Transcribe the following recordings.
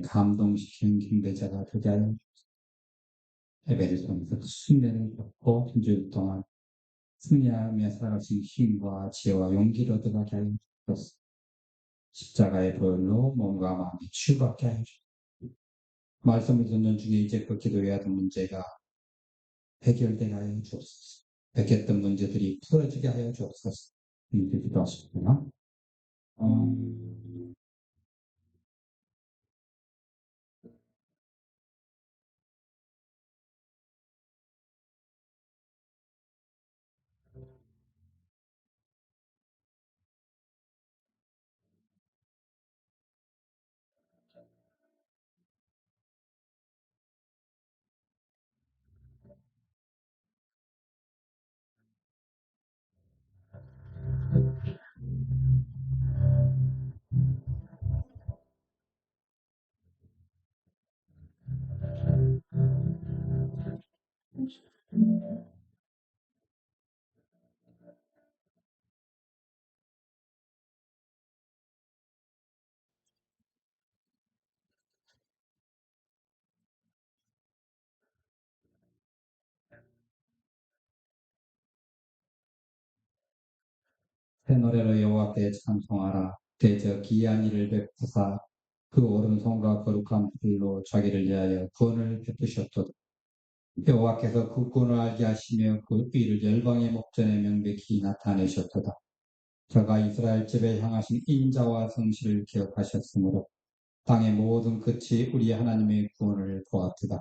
감동시키는 김대자가 되게 하여 예배를 통해서 순례를 겪고 한 주일 동안 승리하며 살아가신 힘과 지혜와 용기를 얻어가게 하여 주옵소서. 십자가의 보혈로 몸과 마음이 치유받게 하여 주옵소서. 말씀을 듣는 중에 이제 그 기도해야 하는 문제가 해결되게 하여 주옵소서. 백했던 문제들이 풀어지게 하여 주옵소서. 이렇게 기도하십니다. 새 노래로 여호와께 찬송하라. 대저 기이한 일을 베푸사 그 오른손과 거룩한 불로 자기를 위하여 구원을 베푸셨도다. 여호와께서 그 구원을 알게 하시며 그 의를 열방의 목전에 명백히 나타내셨도다. 저가 이스라엘 집에 향하신 인자와 성실을 기억하셨으므로 땅의 모든 끝이 우리 하나님의 구원을 보았도다.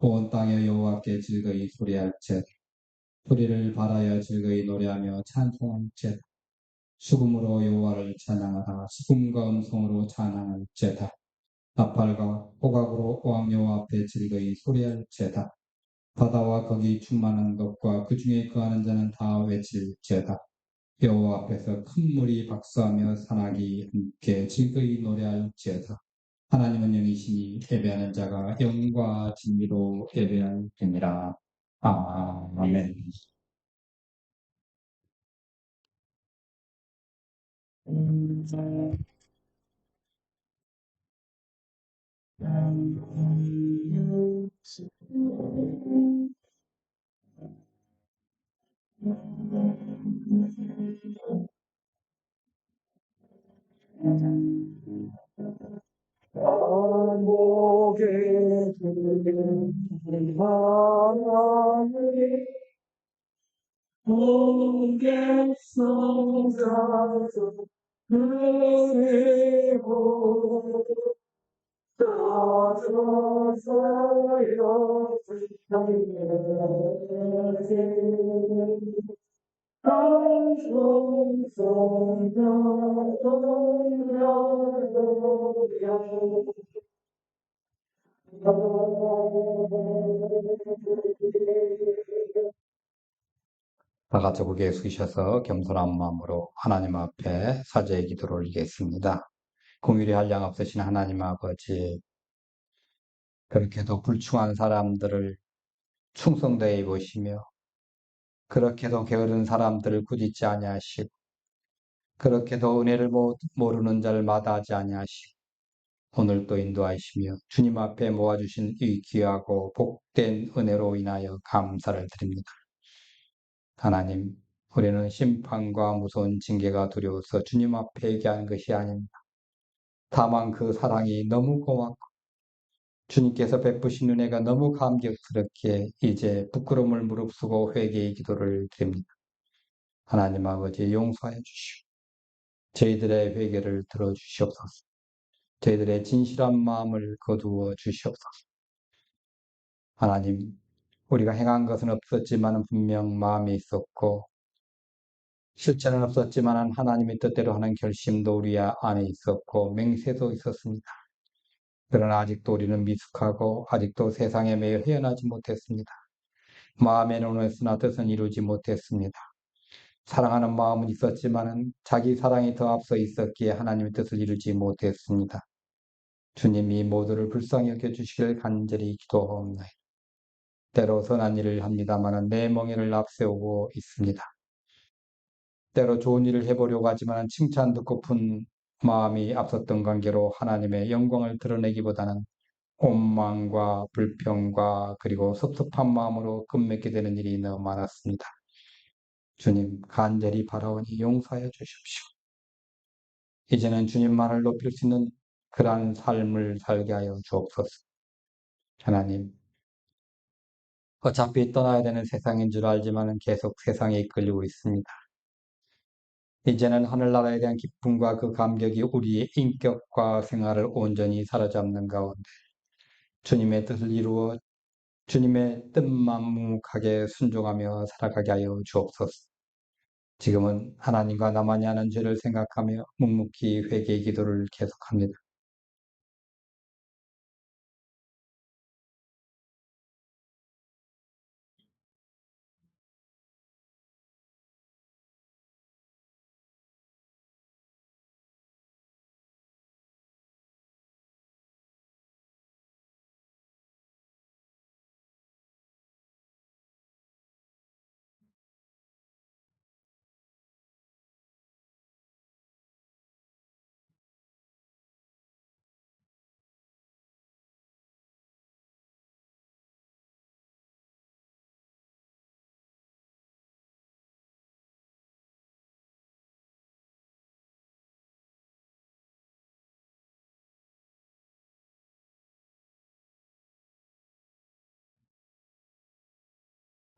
온 땅에 여호와께 즐거이 소리할지어다. 소리를 발하여 즐거이 노래하며 찬송할지어다. 수금으로 여호와를 찬양하라. 수금과 음성으로 찬양할지어다. 나팔과 호각으로 왕 여호와 앞에 즐거이 소리할지어다. 바다와 거기 충만한 것과 그 중에 거하는 자는 다 외칠지어다. 여호와 앞에서 큰 물이 박수하며 산악이 함께 즐거이 노래할지어다. 하나님은 영이시니 예배하는 자가 영과 진리로 예배할지니라. 아멘. 안복에 드는 하나님 공개성 가서 그리고 떠서서요 다 같이 고개 숙이셔서 겸손한 마음으로 하나님 앞에 사죄의 기도를 올리겠습니다. 공율이 한량 없으신 하나님 아버지, 그렇게도 불충한 사람들을 충성되이 보시며 그렇게도 게으른 사람들을 꾸짖지 아니하시고 그렇게도 은혜를 모르는 자를 마다하지 아니하시고 오늘도 인도하시며 주님 앞에 모아주신 이 귀하고 복된 은혜로 인하여 감사를 드립니다. 하나님, 우리는 심판과 무서운 징계가 두려워서 주님 앞에 얘기하는 것이 아닙니다. 다만 그 사랑이 너무 고맙고 주님께서 베푸신 은혜가 너무 감격스럽게 이제 부끄러움을 무릅쓰고 회개의 기도를 드립니다. 하나님 아버지 용서해 주시오. 저희들의 회개를 들어주시옵소서. 저희들의 진실한 마음을 거두어 주시옵소서. 하나님, 우리가 행한 것은 없었지만 분명 마음이 있었고 실제는 없었지만 하나님의 뜻대로 하는 결심도 우리 안에 있었고 맹세도 있었습니다. 그러나 아직도 우리는 미숙하고 아직도 세상에 매여 헤어나지 못했습니다. 마음에는 원했으나 뜻은 이루지 못했습니다. 사랑하는 마음은 있었지만 자기 사랑이 더 앞서 있었기에 하나님의 뜻을 이루지 못했습니다. 주님이 모두를 불쌍히 여겨주시길 간절히 기도하옵나이다. 때로 선한 일을 합니다만 내 멍에를 앞세우고 있습니다. 때로 좋은 일을 해보려고 하지만 칭찬 듣고픈 마음이 앞섰던 관계로 하나님의 영광을 드러내기보다는 원망과 불평과 그리고 섭섭한 마음으로 끝맺게 되는 일이 너무 많았습니다. 주님, 간절히 바라오니 용서하여 주십시오. 이제는 주님만을 높일 수 있는 그러한 삶을 살게 하여 주옵소서. 하나님, 어차피 떠나야 되는 세상인 줄 알지만 계속 세상에 이끌리고 있습니다. 이제는 하늘나라에 대한 기쁨과 그 감격이 우리의 인격과 생활을 온전히 사로잡는 가운데 주님의 뜻을 이루어 주님의 뜻만 묵묵하게 순종하며 살아가게 하여 주옵소서. 지금은 하나님과 나만이 하는 죄를 생각하며 묵묵히 회개의 기도를 계속합니다.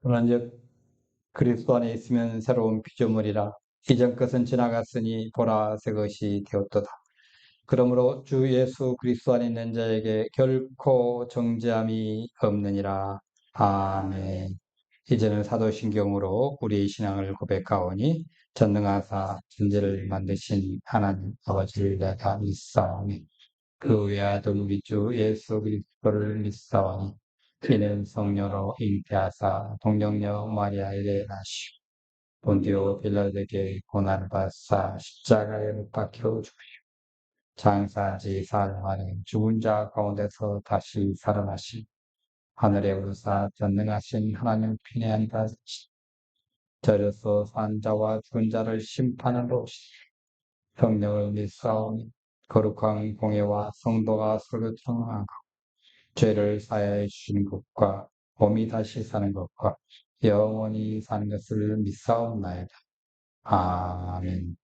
그런즉 그리스도 안에 있으면 새로운 피조물이라 이전 것은 지나갔으니 보라 새 것이 되었도다. 그러므로 주 예수 그리스도 안에 있는 자에게 결코 정죄함이 없느니라. 아멘. 이제는 사도신경으로 우리의 신앙을 고백하오니 전능하사 천지를 만드신 하나님 아버지를 내가 믿사오니 그 외아들 우리 주 예수 그리스도를 믿사오니 이는 성령으로 잉태하사 동정녀 마리아에게 나시고 본디오 빌라에게 고난을 받사 십자가에 못 박혀 죽으시고 장사지 사흘 만에 죽은 자 가운데서 다시 살아나신 하늘에 오르사 전능하신 하나님 편에 앉아시 저려서 산 자와 죽은 자를 심판하러 오시니 성령을 믿사오니 거룩한 공예와 성도가 서로 청하고 죄를 사하여 주시는 것과 몸이 다시 사는 것과 영원히 사는 것을 믿사옵나이다. 아멘.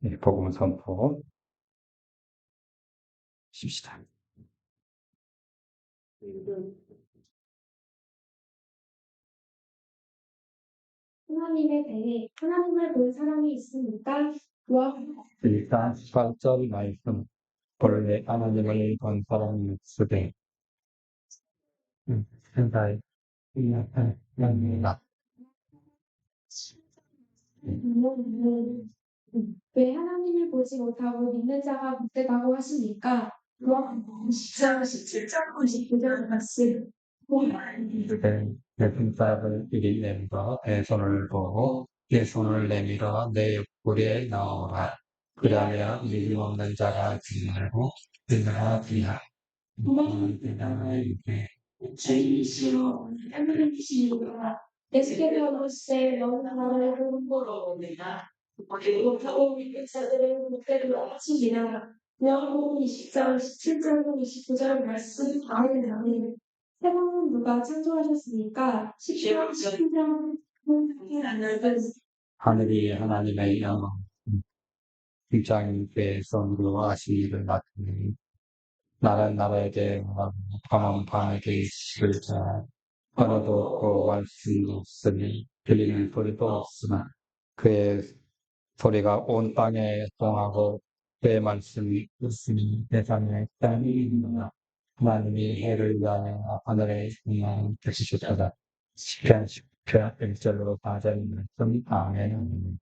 네, 복음 선포 십시다. 하나님에 대해 하나님을 본 사람이 있습니까? 일단 18절 말씀 본래 하나님을 본 사람이 있으되 생사의 나 왜 하나님을 보지 못하고 믿는 자가 못되다고 하십니까? 요한복음 14장 17절 19절 말씀. 내 손가락을 이리 내밀어 내 손을 보고 내 손을 내밀어 내 옆구리에 넣어라. 그러면 믿음 없는 자가 증언하고 그가 비하 주이시여 하나님 이시여 예수께로서 너무 나라를 홍보로 옵니다. 못하고 믿는 자들의 못되도록 하십니다. 요한복음 20장 17절 29절 말씀 아멘. 세상은 누가 창조하셨습니까? 10장 10장 하늘이 하나님의 영광 입장님께 손으로 하신 일을 맡으니 나는 나라에게 밤은 밤에게 있을 자 언어도 없고 말씀도 없으니 들리는 소리도 없으나 그의 소리가 온 땅에 통하고 그의 말씀이 있으니 세상에 땅이니라. 하나님이 해를 위하여 하늘에 있는 계시셨다. 시편 10편 1절로 4절 말씀. 아멘.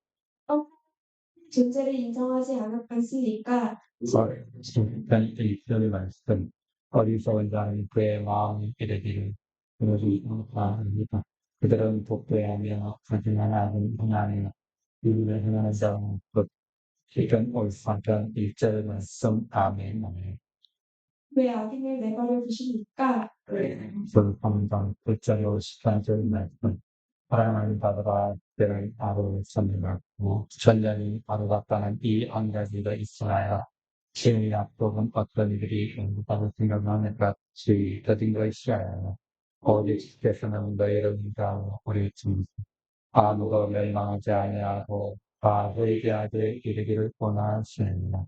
존재를 인정하지 않았으니까 시편 1절 말씀. 어리석은 자는 그의 마음이 이르기를 그들이 아닙니다. 그들은 복되하며 가증하나는 하나님 이를 행하는 자는 곧 시편 54편 1절 말씀. 아멘. 아멘. 왜 악인을 내버려 두십니까? 성경 1절로 14절 말씀. 사랑하는 바다가 때를 바로 선명하고 전년이 바로 같다는 이 한 가지가 있어야 신의 약속은 어떤 이들이 바로 생각하는 같이 더딘 것이야. 오직 주께서는 너희를 위하여 우리 주 아무도 멸망하지 아니하고 다 회개하게 이르기를 원하시느니라.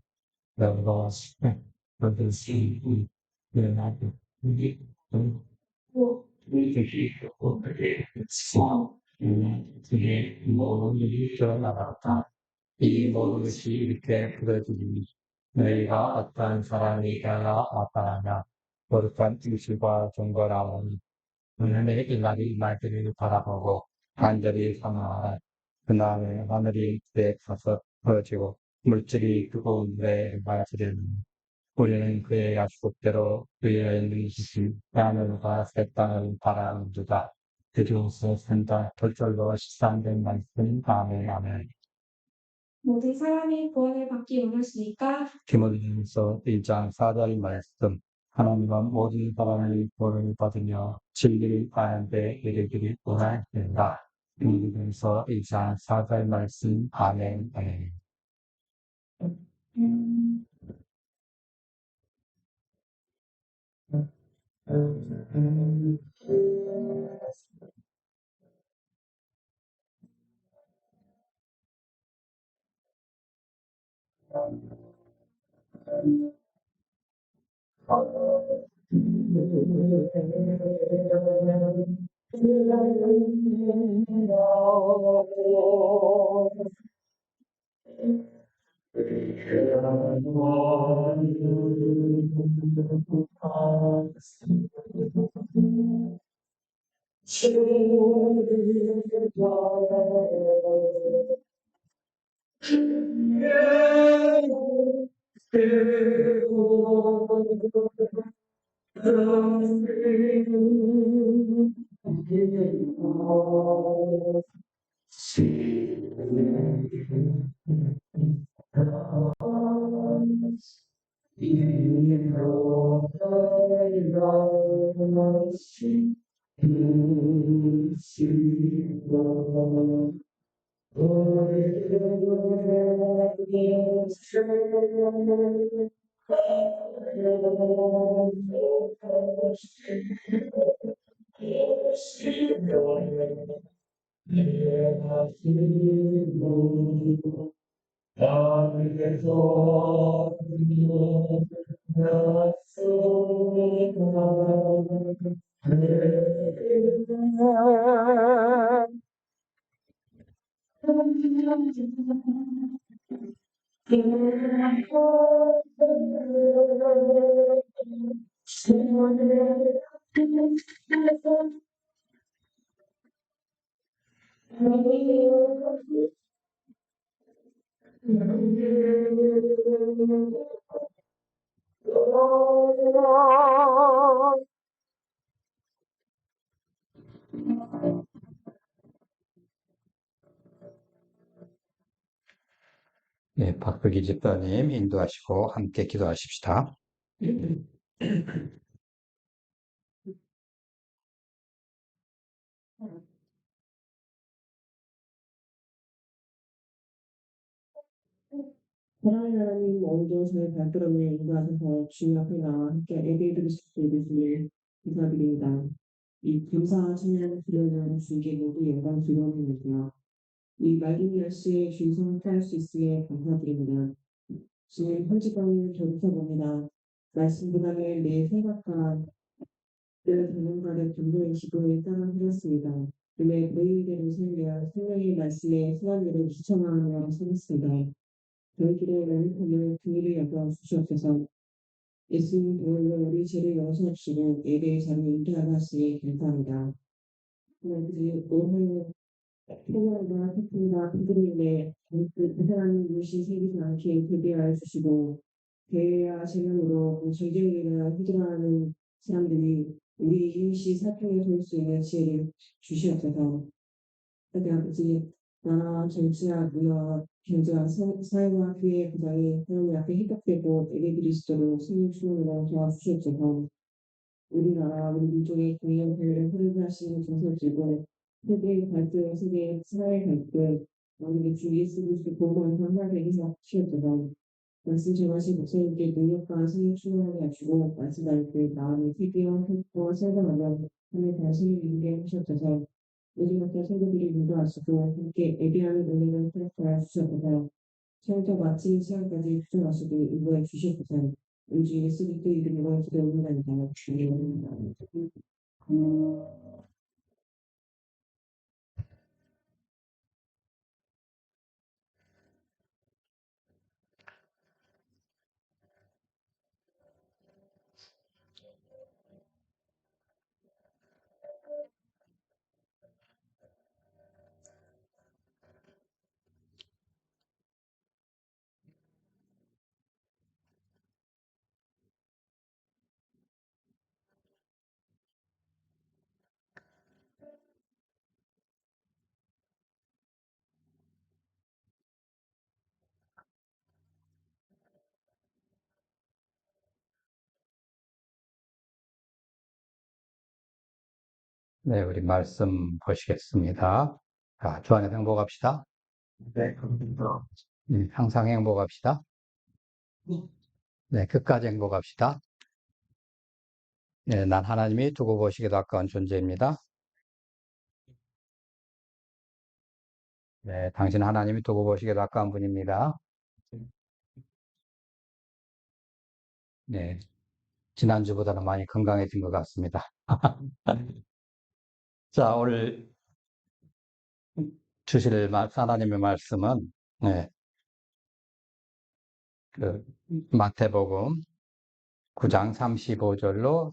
너희가 너희들 시이 일어나고 그게 모든 일이 드러나갔다. 이 모든 것이 이렇게 부러지니 너희가 어떤 사람이 되어 나타나냐. 거룩한 의식과 종거라오니 하늘의 일날이 말들을 바라보고 간절히 사모하라. 그날에 하늘이 그에 가서 퍼지고 물질이 뜨거운 물에 마시려니 우리는 그의 약속대로 그의 능시시 하늘과 새 땅을 바라는도다. 그중에서 산다 덜절로 13된 말씀. 아멘. 아멘. 모든 사람이 구원을 받기 원하시니까 디모데전서 1장 4절 말씀. 하나님은 모든 사람이 구원을 받으며 진리를 아는 데 이르기를 원하신다. 디모데전서 1장 4절 말씀. 아멘. 아멘. 네, 박덕기 집사님 인도하시고 함께 기도하십시다. 사랑하는 하나님, 오늘도 저의 발걸음을 인도하셔서 주님 앞에 나와 함께 예배드릴 수 있음을 감사드립니다. 이 감사와 찬양을 드리는 주님께 모두 영광 드리옵니다. 이 맑은 날씨에 주의성을 탈 수 있음에 감사드립니다. 주님 편집방을 돌이켜봅니다. 말씀보다는 내 생각과 내 전문가의 분노의 기도에 따라 흘렸습니다. 그의 보이대로 살며 생명의 말씀에 소원들을 기청하며 살았습니다. 저희들의 연약함을 긍휼히 여겨 주시옵소서. 예수님 오늘은 우리 죄를 용서하시고 예배의 자리에 인도하라 하시니 감사합니다. 하나님 오늘 태어나 태풍과 그들로 인해 이상한 일이 생기지 않게 대비하여 주시고 대외와 재명으로 전쟁이나 힘들어하는 사람들이 우리 이웃이 사평에 설 수 있는 지혜를 주시옵소서. 하나님 아버지 나라와 정치와 문화와 경제와 사회와 교회의 부장이 하나님 앞에 희박되고 예배 그리스도로 승리 충만으로 도와주시옵소서. 우리나라 우리 민족의 공연 대회를 흐르하시는 정서지고 세계의 갈등, 세계의 사회 갈등, 우리 주 예수 그리스도 복음을 전달되게 하시옵소서. 말씀 전하신 목사님께 능력과 성령 충만하게 하시고 말씀 나눌 때 마음의 세계와 행복과 생각하며 하나님 당신을 이루게 하시옵소서. 요즘부터 성도들이 인도하시고 함께 예배하는 은혜를 허락하여 주시옵소서. 처음부터 마치는 시간까지 수정하시고 인도해 주시옵소서. 우리 예수 그리스도 이름으로 기도합니다. 네, 우리 말씀 보시겠습니다. 자, 주안에서 행복합시다. 네, 감사합니다. 항상 행복합시다. 네, 끝까지 행복합시다. 네, 난 하나님이 두고 보시기도 아까운 존재입니다. 네, 당신 하나님이 두고 보시기도 아까운 분입니다. 네, 지난주보다는 많이 건강해진 것 같습니다. 자, 오늘 주실 하나님의 말씀은, 네, 마태복음 9장 35절로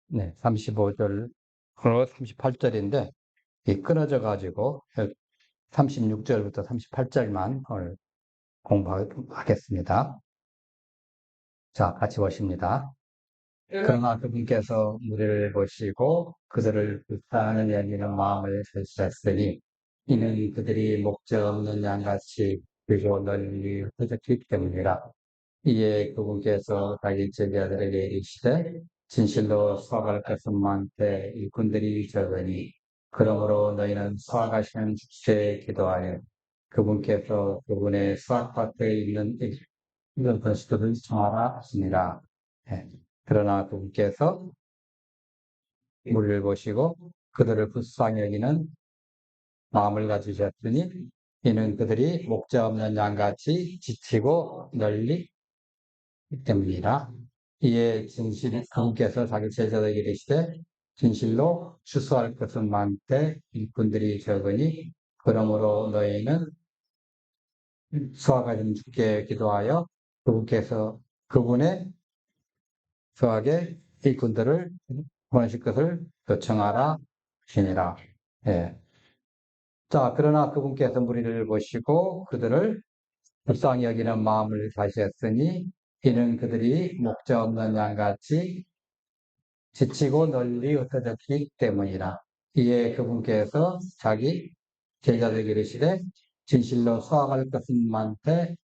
네, 35절로 38절인데, 이 끊어져 가지고 36절부터 38절만 오늘 공부하겠습니다. 자, 같이 보십니다. 그러나 그분께서 우리를 보시고 그들을 불쌍히 여기는 마음을 주셨으니 이는 그들이 목적 없는 양같이 그리고 널리 흩어졌기 때문이라. 이에 그분께서 자기 제자들에게 이르시되 진실로 수확할 것은 많되 일꾼들이 적으니 그러므로 너희는 수확하시는 주께 기도하여 그분께서 그분의 수확밭에 있는 것들을 정하라 하시니라. 예. 그러나 그분께서 우리를 보시고 그들을 불쌍히 여기는 마음을 가지셨으니 이는 그들이 목자 없는 양같이 지치고 널리 때문이라. 이에 그분께서 자기 제자들에게 이르시되 진실로 추수할 것은 많되 일꾼들이 적으니 그러므로 너희는 수확하신 주께 기도하여 그분께서 그분의 수확의 일꾼들을 보내실 것을 요청하라 하시니라. 예. 자, 그러나 그분께서 무리를 보시고 그들을 불쌍히 여기는 마음을 가셨으니 이는 그들이 목자 없는 양같이 지치고 널리 흩어졌기 때문이라. 이에 그분께서 자기 제자들에게 이르시되 진실로 수확할 것은 많되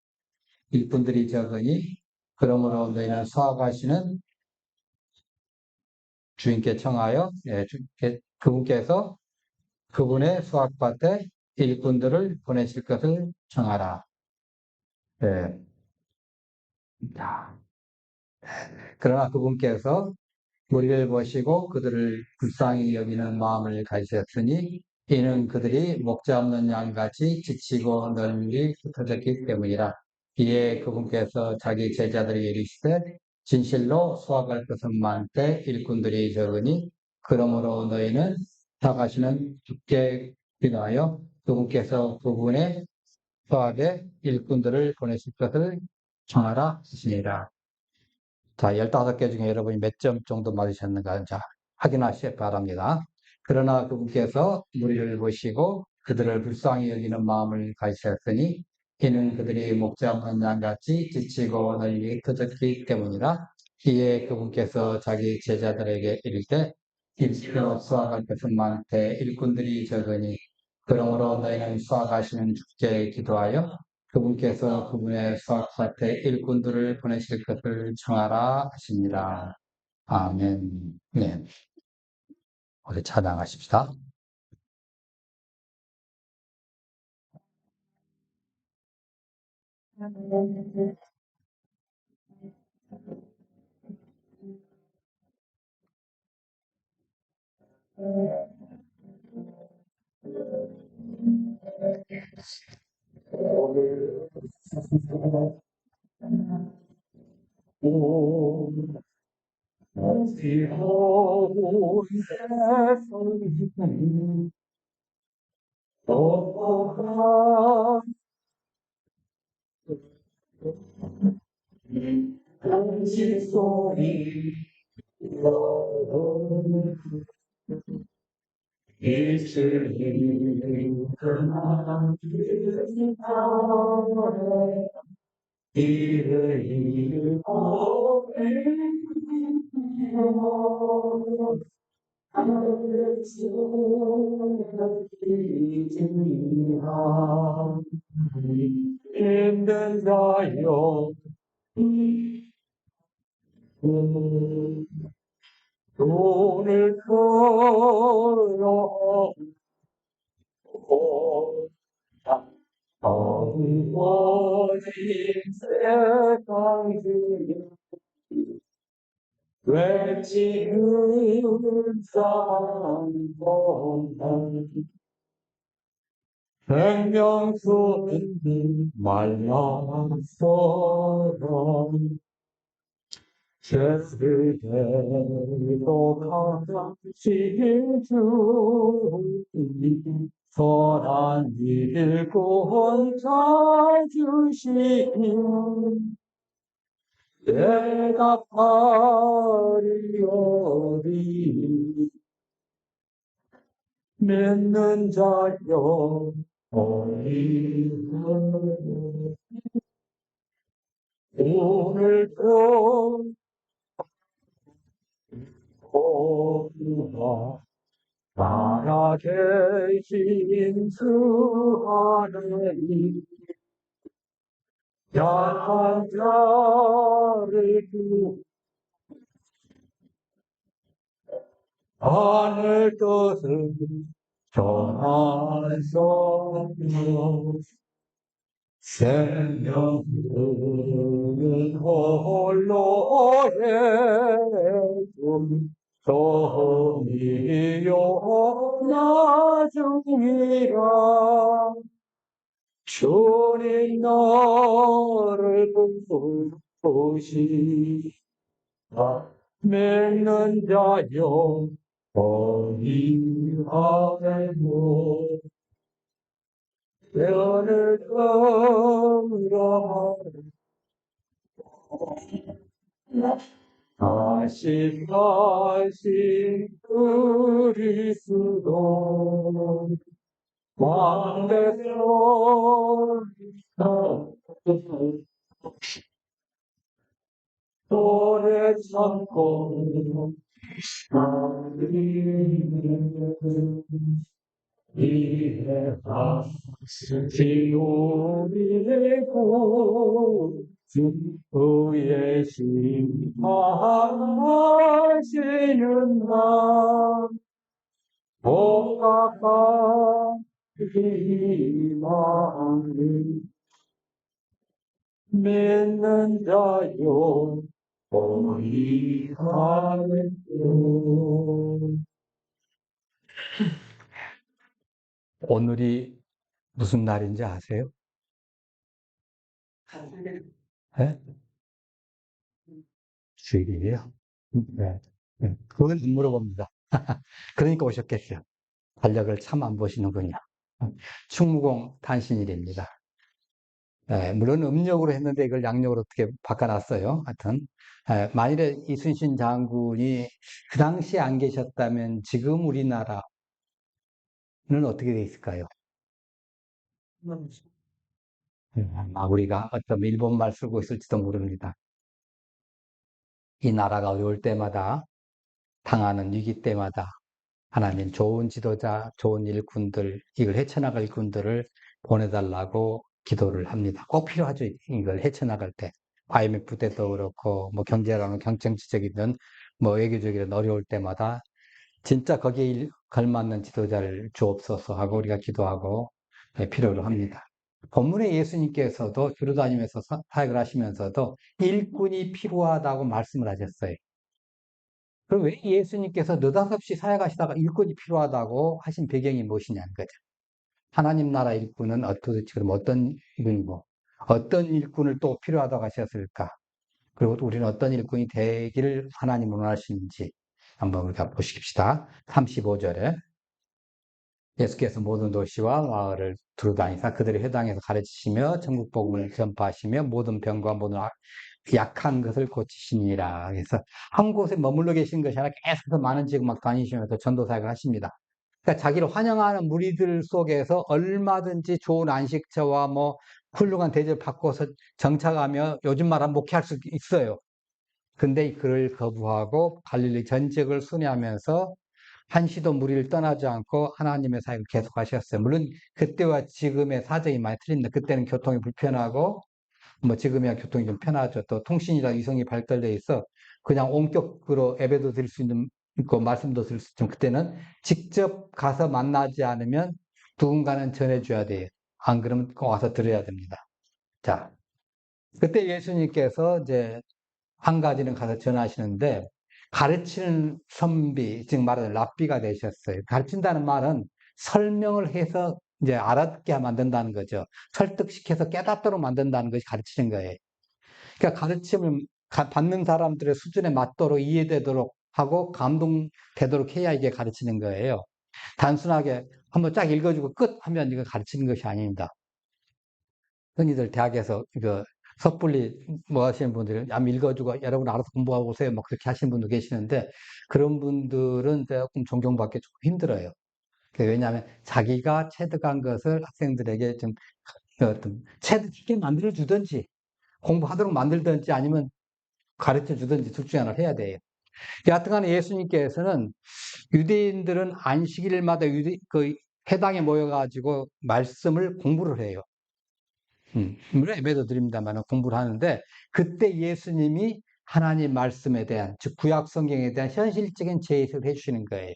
일꾼들이 적으니 그러므로 너희는 수확하시는 주인께 청하여 그분께서 그분의 수확밭에 일꾼들을 보내실 것을 청하라. 예. 자, 그러나 그분께서 우리를 보시고 그들을 불쌍히 여기는 마음을 가지셨으니 이는 그들이 목자 없는 양같이 지치고 널리 흩어졌기 때문이라. 이에 그분께서 자기 제자들에게 이르시되 진실로 수확할 것은 많되 일꾼들이 적으니 그러므로 너희는 사가시는 주께 기도하여 그분께서 그분의 수확에 일꾼들을 보내실 것을 청하라 하시니라. 자, 15개 중에 여러분이 몇 점 정도 맞으셨는가? 자, 확인하시기 바랍니다. 그러나 그분께서 무리를 보시고 그들을 불쌍히 여기는 마음을 가지셨으니 이는 그들이 목자 없는 양같이 지치고 널리 터졌기 때문이라. 이에 그분께서 자기 제자들에게 이르되 일시로 수확할 것은 많되 일꾼들이 적으니 그러므로 너희는 수확하시는 주께 기도하여 그분께서 그분의 수확밭에 일꾼들을 보내실 것을 청하라 하십니다. 아멘. 네. 우리 찬양하십시다. 힘든 자여 돈을 걸어 어두워진 세상 중에 외치는 사람보다 생명수는 말라서라 제스대로 가르치신 주님 선한 일꾼 찾으시니 내가 파리오리 믿는 자여 어리고 오늘도 오라 살아계신 주 하나님 약한 자를 하늘 뜻을 전하소서 생명은 홀로 해준 성이요 나중이라 주님 너를 보시다 믿는 자여 어리하고 면을 들어 다시 그리스도 왕대로 오래 참고 이해가 지우리고 주의 심판하시는 날 복각한 희망을 믿는 자요 어리하여 오늘이 무슨 날인지 아세요? 네? 주일이에요. 네. 네. 그건 안 물어봅니다. 그러니까 오셨겠어요. 달력을 참 안 보시는군요. 충무공 탄신일입니다. 예, 물론 음력으로 했는데 이걸 양력으로 어떻게 바꿔놨어요. 하여튼, 만일에 이순신 장군이 그 당시에 안 계셨다면 지금 우리나라는 어떻게 돼 있을까요? 아마 우리가 어떤 일본말 쓰고 있을지도 모릅니다. 이 나라가 어려울 때마다, 당하는 위기 때마다 하나님 좋은 지도자, 좋은 일꾼들, 이걸 헤쳐나갈 일꾼들을 보내달라고 기도를 합니다. 꼭 필요하죠. 이걸 헤쳐나갈 때. IMF 때도 그렇고, 뭐 경제라는 경정치적이든, 뭐 외교적이든 어려울 때마다 진짜 거기에 걸맞는 지도자를 주옵소서 하고 우리가 기도하고 필요로 합니다. 본문에 예수님께서도 주로 다니면서 사역을 하시면서도 일꾼이 필요하다고 말씀을 하셨어요. 그럼 왜 예수님께서 느닷없이 사역하시다가 일꾼이 필요하다고 하신 배경이 무엇이냐는 거죠. 하나님 나라 일꾼은 도대체 그럼 어떤 일꾼이고 어떤 일꾼을 또 필요하다고 하셨을까? 그리고 또 우리는 어떤 일꾼이 되기를 하나님 원하시는지 한번 우리가 보십시다. 35절에 예수께서 모든 도시와 마을을 두루다니사 그들의 회당에서 가르치시며 천국 복음을 전파하시며 모든 병과 모든 약한 것을 고치시니라. 그래서 한 곳에 머물러 계신 것이 아니라 계속해서 많은 지역 막 다니시면서 전도 사역을 하십니다. 그러니까 자기를 환영하는 무리들 속에서 얼마든지 좋은 안식처와 뭐 훌륭한 대접을 받고서 정착하며 요즘 말하면 목회할 수 있어요. 근데 그를 거부하고 갈릴리 전 지역을 순회하면서 한시도 무리를 떠나지 않고 하나님의 사역을 계속하셨어요. 물론 그때와 지금의 사정이 많이 틀립니다. 그때는 교통이 불편하고 뭐 지금이야 교통이 좀 편하죠. 또 통신이나 위성이 발달돼 있어 그냥 온격으로 예배도 드릴 수 있고 말씀도 드릴 수 있지만 그때는 직접 가서 만나지 않으면 누군가는 전해줘야 돼요. 안 그러면 꼭 와서 들어야 됩니다. 자, 그때 예수님께서 이제 한 가지는 가서 전하시는데 가르치는 선비, 즉 말하는 랍비가 되셨어요. 가르친다는 말은 설명을 해서 이제 알아듣게 만든다는 거죠. 설득시켜서 깨닫도록 만든다는 것이 가르치는 거예요. 그러니까 가르침을 받는 사람들의 수준에 맞도록 이해되도록 하고 감동되도록 해야 이게 가르치는 거예요. 단순하게 한번 쫙 읽어주고 끝 하면 이거 가르치는 것이 아닙니다. 흔히들 대학에서 이거 섣불리 뭐 하시는 분들은 한번 읽어주고 여러분 알아서 공부하고 오세요. 뭐 그렇게 하시는 분도 계시는데 그런 분들은 조금 존경받기 조금 힘들어요. 왜냐하면 자기가 체득한 것을 학생들에게 좀 어떤 체득하게 만들어 주든지 공부하도록 만들든지 아니면 가르쳐 주든지 둘 중에 하나를 해야 돼요. 여하튼간에 예수님께서는 유대인들은 안식일마다 그 회당에 모여가지고 말씀을 공부를 해요. 물론 예배도 드립니다만 공부를 하는데 그때 예수님이 하나님 말씀에 대한 즉 구약 성경에 대한 현실적인 제시를 해주시는 거예요.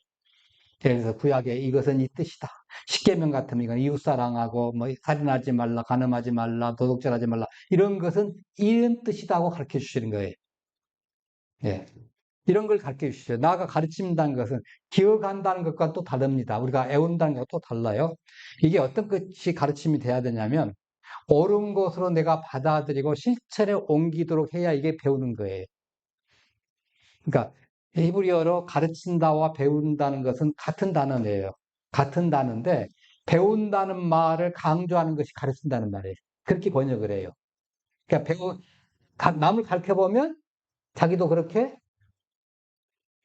예를 들어서 구약에 이것은 이 뜻이다. 십계명 같으면 이건 이웃사랑하고 뭐 살인하지 말라, 간음하지 말라, 도둑질하지 말라 이런 것은 이런 뜻이다고 가르쳐 주시는 거예요. 예. 이런 걸 가르쳐 주시죠. 나아가 가르친다는 것은 기억한다는 것과 또 다릅니다. 우리가 애운다는 것과 또 달라요. 이게 어떤 것이 가르침이 돼야 되냐면 옳은 것으로 내가 받아들이고 실천에 옮기도록 해야 이게 배우는 거예요. 그러니까 히브리어로 가르친다와 배운다는 것은 같은 단어예요. 같은 단어인데 배운다는 말을 강조하는 것이 가르친다는 말이에요. 그렇게 번역을 해요. 그러니까 남을 가르쳐 보면 자기도 그렇게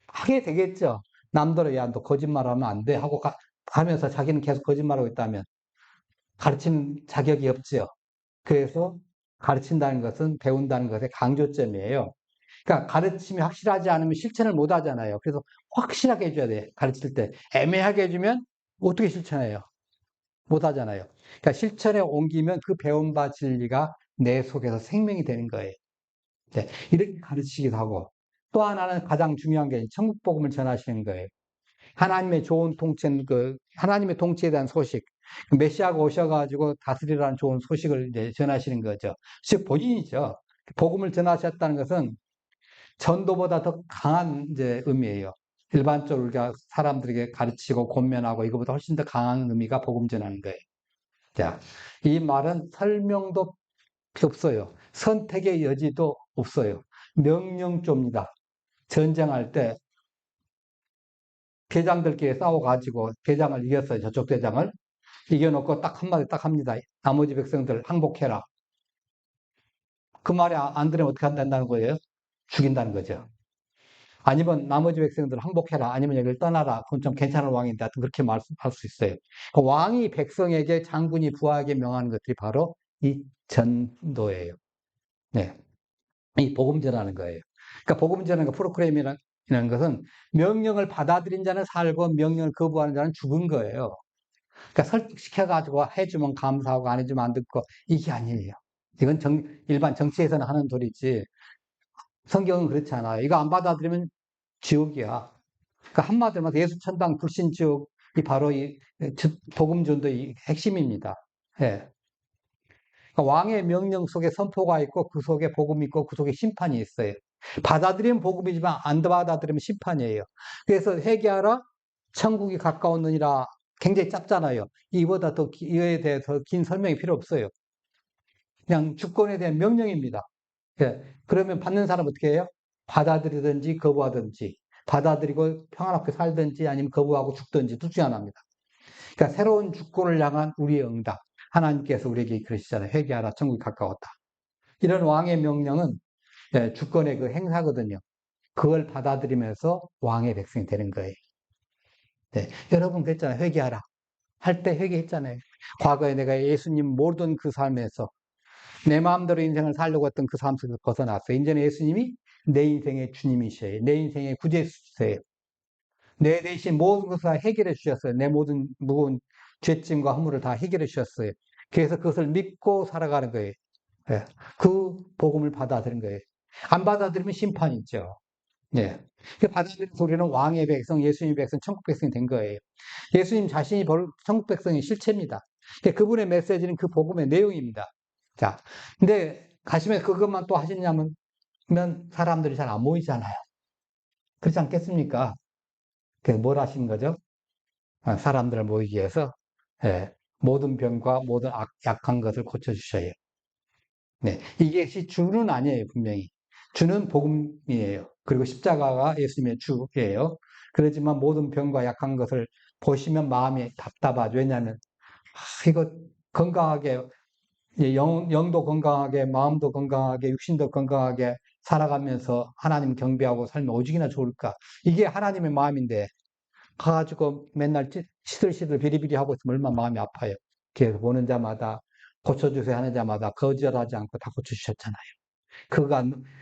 하게 되겠죠. 남들은 야, 너 거짓말하면 안 돼 하고 하면서 자기는 계속 거짓말하고 있다면 가르치는 자격이 없죠. 그래서 가르친다는 것은 배운다는 것의 강조점이에요. 그러니까 가르침이 확실하지 않으면 실천을 못 하잖아요. 그래서 확실하게 해줘야 돼. 가르칠 때. 애매하게 해주면 어떻게 실천해요? 못 하잖아요. 그러니까 실천에 옮기면 그 배운 바 진리가 내 속에서 생명이 되는 거예요. 네, 이렇게 가르치기도 하고 또 하나는 가장 중요한 게 천국 복음을 전하시는 거예요. 하나님의 좋은 통치, 하나님의 통치에 대한 소식, 메시아가 오셔가지고 다스리라는 좋은 소식을 이제 전하시는 거죠. 즉 본인이죠. 복음을 전하셨다는 것은 전도보다 더 강한 이제 의미예요. 일반적으로 우리가 사람들에게 가르치고 권면하고 이거보다 훨씬 더 강한 의미가 복음 전하는 거예요. 자, 이 말은 설명도 없어요. 선택의 여지도 없어요. 명령조입니다. 전쟁할 때 대장들끼리 싸워가지고 대장을 이겼어요. 저쪽 대장을. 이겨놓고 딱 한마디 딱 합니다. 나머지 백성들 항복해라. 그 말이 안 들으면 어떻게 한다는 거예요? 죽인다는 거죠. 아니면 나머지 백성들 항복해라. 아니면 여기를 떠나라. 그건 좀 괜찮은 왕인데 하여튼 그렇게 말할 수 있어요. 그 왕이 백성에게 장군이 부하에게 명하는 것들이 바로 이 전도예요. 네. 이 복음 전하는 거예요. 그러니까 복음 전하는 거 프로크레임이라는 것은 명령을 받아들인 자는 살고 명령을 거부하는 자는 죽은 거예요. 그러니까 설득시켜가지고 해주면 감사하고 안 해주면 안 듣고 이게 아니에요. 이건 일반 정치에서는 하는 소리지 성경은 그렇지 않아요. 이거 안 받아들이면 지옥이야. 그러니까 한마디로 말해서 예수 천당 불신 지옥이 바로 이 복음 전도의 핵심입니다. 예. 그러니까 왕의 명령 속에 선포가 있고 그 속에 복음이 있고 그 속에 심판이 있어요. 받아들이면 복음이지만 안 받아들이면 심판이에요. 그래서 회개하라 천국이 가까웠느니라 굉장히 짧잖아요. 이보다 더 이거에 대해서 긴 설명이 필요 없어요. 그냥 주권에 대한 명령입니다. 예. 그러면 받는 사람 어떻게 해요? 받아들이든지 거부하든지 받아들이고 평안하게 살든지 아니면 거부하고 죽든지 둘 중 하나입니다. 그러니까 새로운 주권을 향한 우리의 응답. 하나님께서 우리에게 그러시잖아요. 회개하라 천국이 가까웠다. 이런 왕의 명령은 주권의 그 행사거든요. 그걸 받아들이면서 왕의 백성이 되는 거예요. 네. 여러분 그랬잖아요. 회개하라. 할 때 회개했잖아요. 과거에 내가 예수님 모르던 그 삶에서 내 마음대로 인생을 살려고 했던 그 삶 속에서 벗어났어요. 이제는 예수님이 내 인생의 주님이셔요. 내 인생의 구주세요. 내 대신 모든 것을 다 해결해 주셨어요. 내 모든 무거운 죄짐과 허물을 다 해결해 주셨어요. 그래서 그것을 믿고 살아가는 거예요. 예. 그 복음을 받아들인 거예요. 안 받아들이면 심판이죠. 예. 받아들여서 우리는 왕의 백성, 예수님의 백성, 천국 백성이 된 거예요. 예수님 자신이 천국 백성의 실체입니다. 그분의 메시지는 그 복음의 내용입니다. 자, 근데 가시면서 그것만 또 하시냐면 사람들이 잘 안 모이잖아요. 그렇지 않겠습니까? 뭘 하신 거죠? 사람들을 모이기 위해서 모든 병과 모든 약한 것을 고쳐주셔요. 네, 이것이 주는 아니에요, 분명히. 주는 복음이에요. 그리고 십자가가 예수님의 주예요. 그렇지만 모든 병과 약한 것을 보시면 마음이 답답하죠. 왜냐하면 이거 건강하게 영도 건강하게 마음도 건강하게 육신도 건강하게 살아가면서 하나님 경배하고 살면 오직이나 좋을까. 이게 하나님의 마음인데 가가지고 맨날 시들시들 비리비리하고 있으면 얼마나 마음이 아파요. 그래서 보는 자마다 고쳐주세요 하는 자마다 거절하지 않고 다 고쳐주셨잖아요.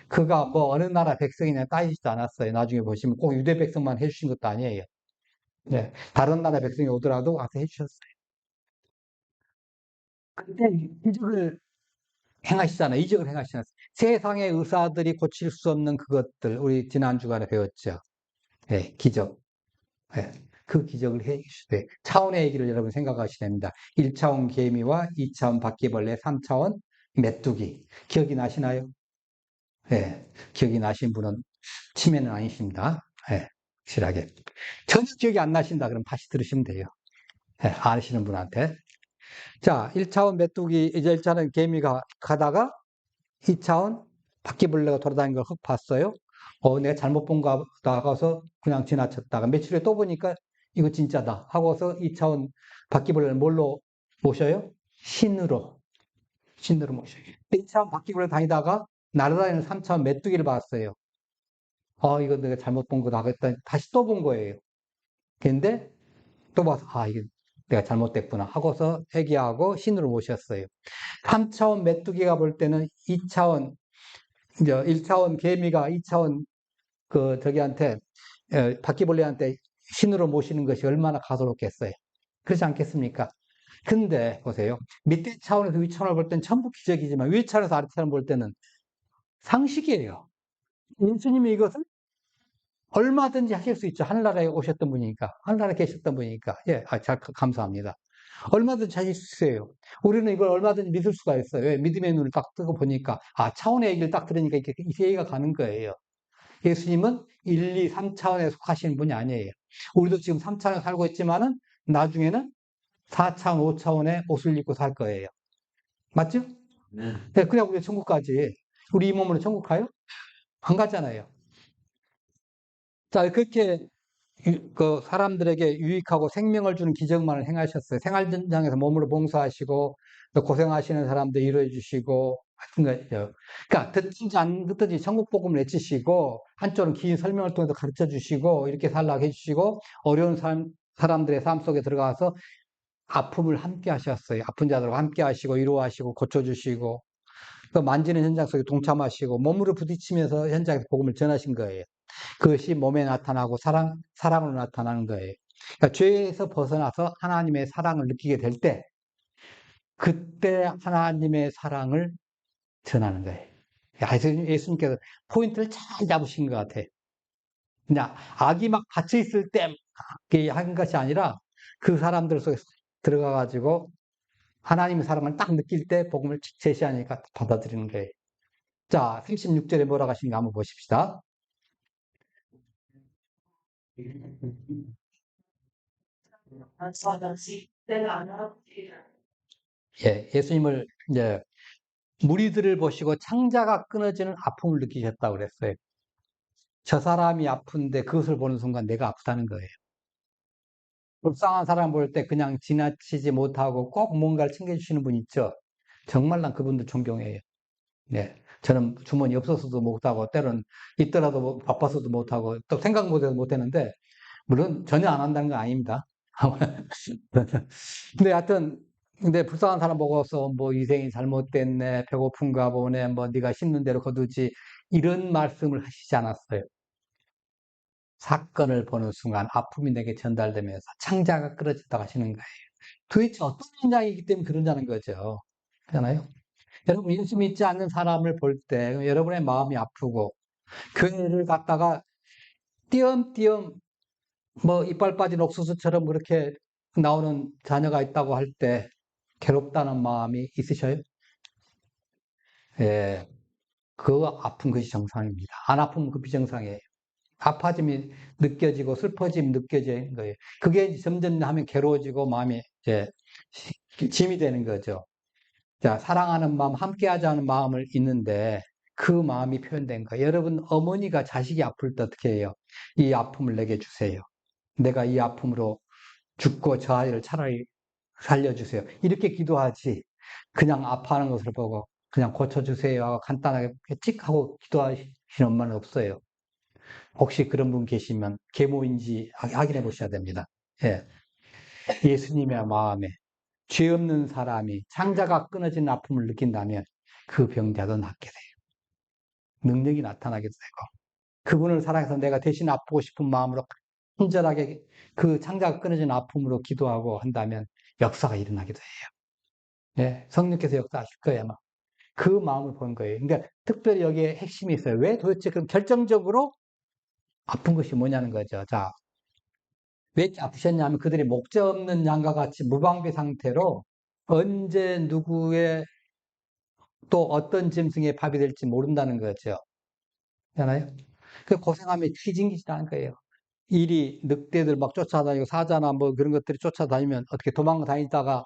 그가 뭐 어느 나라 백성이냐 따지지도 않았어요. 나중에 보시면 꼭 유대 백성만 해주신 것도 아니에요. 네, 다른 나라 백성이 오더라도 와서 해주셨어요. 근데 이적을 행하시잖아요. 이적을 행하시잖아요. 세상의 의사들이 고칠 수 없는 그것들 우리 지난 주간에 배웠죠. 네, 기적. 네, 그 기적을 해주시되 차원의 얘기를 여러분 생각하셔야 됩니다. 1차원 개미와 2차원 바퀴벌레, 3차원 메뚜기. 기억이 나시나요? 네, 기억이 나신 분은 치매는 아니십니다. 네, 확실하게. 전혀 기억이 안 나신다 그러면 다시 들으시면 돼요. 네, 아시는 분한테. 자, 1차원 메뚜기, 이제 1차원 개미가 가다가 2차원 바퀴벌레가 돌아다니는 걸 흙 봤어요. 내가 잘못 본가 보다 하고서 그냥 지나쳤다가 며칠 후에 또 보니까 이거 진짜다 하고서 2차원 바퀴벌레를 뭘로 모셔요? 신으로 모셔요. 1차원 바퀴벌레 다니다가 날아다니는 3차원 메뚜기를 봤어요. 이거 내가 잘못 본 거다 하겠다 다시 또 본 거예요. 근데 또 봐서 이게 내가 잘못됐구나 하고서 회개하고 신으로 모셨어요. 3차원 메뚜기가 볼 때는 2차원 이제 1차원 개미가 2차원 저기한테 바퀴벌레한테 신으로 모시는 것이 얼마나 가소롭겠어요. 그렇지 않겠습니까? 근데 보세요. 밑에 차원에서 위 차원을 볼 때는 전부 기적이지만 위 차원에서 아래 차원을 볼 때는 상식이에요. 예수님이 이것을 얼마든지 하실 수 있죠. 하늘나라에 오셨던 분이니까. 하늘나라에 계셨던 분이니까. 예, 잘 감사합니다. 얼마든지 하실 수 있어요. 우리는 이걸 얼마든지 믿을 수가 있어요. 왜? 믿음의 눈을 딱 뜨고 보니까 차원의 얘기를 딱 들으니까 이렇게 이해가 가는 거예요. 예수님은 1, 2, 3차원에 속하시는 분이 아니에요. 우리도 지금 3차원에 살고 있지만은 나중에는 4차원, 5차원의 옷을 입고 살 거예요. 맞죠? 네. 그냥 우리 천국 가지. 우리 이 몸으로 천국 가요? 안 가잖아요. 자, 그렇게 그 사람들에게 유익하고 생명을 주는 기적만을 행하셨어요. 생활 현장에서 몸으로 봉사하시고 또 고생하시는 사람들 위로해 주시고 하여튼 거죠. 그러니까 듣든지 안 듣든지 천국 복음을 외치시고 한쪽은 긴 설명을 통해서 가르쳐 주시고 이렇게 살라고 해주시고 어려운 사람들의 삶 속에 들어가서 아픔을 함께 하셨어요. 아픈 자들과 함께 하시고 위로하시고 고쳐주시고 그 만지는 현장 속에 동참하시고 몸으로 부딪히면서 현장에서 복음을 전하신 거예요. 그것이 몸에 나타나고 사랑으로 나타나는 거예요. 그러니까 죄에서 벗어나서 하나님의 사랑을 느끼게 될 때, 그때 하나님의 사랑을 전하는 거예요. 예수님께서 포인트를 잘 잡으신 것 같아요. 그냥 악이 막 갇혀 있을 때 한 것이 아니라 그 사람들 속에 들어가가지고 하나님의 사랑을 딱 느낄 때 복음을 제시하니까 받아들이는 거예요. 자, 36절에 뭐라고 하시는가 한번 보십시다. 예, 예수님을 이제 무리들을 보시고 창자가 끊어지는 아픔을 느끼셨다고 그랬어요. 저 사람이 아픈데 그것을 보는 순간 내가 아프다는 거예요. 불쌍한 사람 볼 때 그냥 지나치지 못하고 꼭 뭔가를 챙겨주시는 분 있죠. 정말 난 그분들 존경해요. 네. 저는 주머니 없어서도 못하고 때론 있더라도 바빠서도 못하고 또 생각 못해서 못했는데 물론 전혀 안 한다는 건 아닙니다. 근데 하여튼 근데 불쌍한 사람 보고서 뭐 인생이 잘못됐네, 배고픈가 보네, 뭐 네가 심는 대로 거두지 이런 말씀을 하시지 않았어요. 사건을 보는 순간 아픔이 내게 전달되면서 창자가 끊어졌다고 하시는 거예요. 도대체 어떤 현장이기 때문에 그런다는 거죠. 그렇잖아요. 여러분 예수 믿지 않는 사람을 볼 때 여러분의 마음이 아프고 교회를 갔다가 띄엄띄엄 뭐 이빨 빠진 옥수수처럼 그렇게 나오는 자녀가 있다고 할 때 괴롭다는 마음이 있으셔요? 예, 그 아픈 것이 정상입니다. 안 아프면 그 비정상이에요. 아파짐이 느껴지고 슬퍼짐이 느껴지는 거예요. 그게 점점 하면 괴로워지고 마음이 이제 짐이 되는 거죠. 자, 사랑하는 마음, 함께하자는 마음을 있는데 그 마음이 표현된 거예요. 여러분, 어머니가 자식이 아플 때 어떻게 해요? 이 아픔을 내게 주세요. 내가 이 아픔으로 죽고 저 아이를 차라리 살려주세요. 이렇게 기도하지. 그냥 아파하는 것을 보고 그냥 고쳐주세요 하고 간단하게 찍 하고 기도하시는 엄마는 없어요. 혹시 그런 분 계시면 계모인지 확인해 보셔야 됩니다. 예. 예수님의 마음에 죄 없는 사람이 창자가 끊어진 아픔을 느낀다면 그 병자도 낫게 돼요. 능력이 나타나게 되고 그분을 사랑해서 내가 대신 아프고 싶은 마음으로 친절하게 그 창자가 끊어진 아픔으로 기도하고 한다면 역사가 일어나게 돼요. 예, 성령께서 역사하실 거예요, 아마. 그 마음을 본 거예요. 그러니까 특별히 여기에 핵심이 있어요. 왜 도대체 그럼 결정적으로 아픈 것이 뭐냐는 거죠. 자, 왜 아프셨냐면 그들이 목자 없는 양과 같이 무방비 상태로 언제 누구의 또 어떤 짐승의 밥이 될지 모른다는 거죠.잖아요? 그 고생하면 휘징기지도 거예요. 일이 늑대들 막 쫓아다니고 사자나 뭐 그런 것들이 쫓아다니면 어떻게 도망다니다가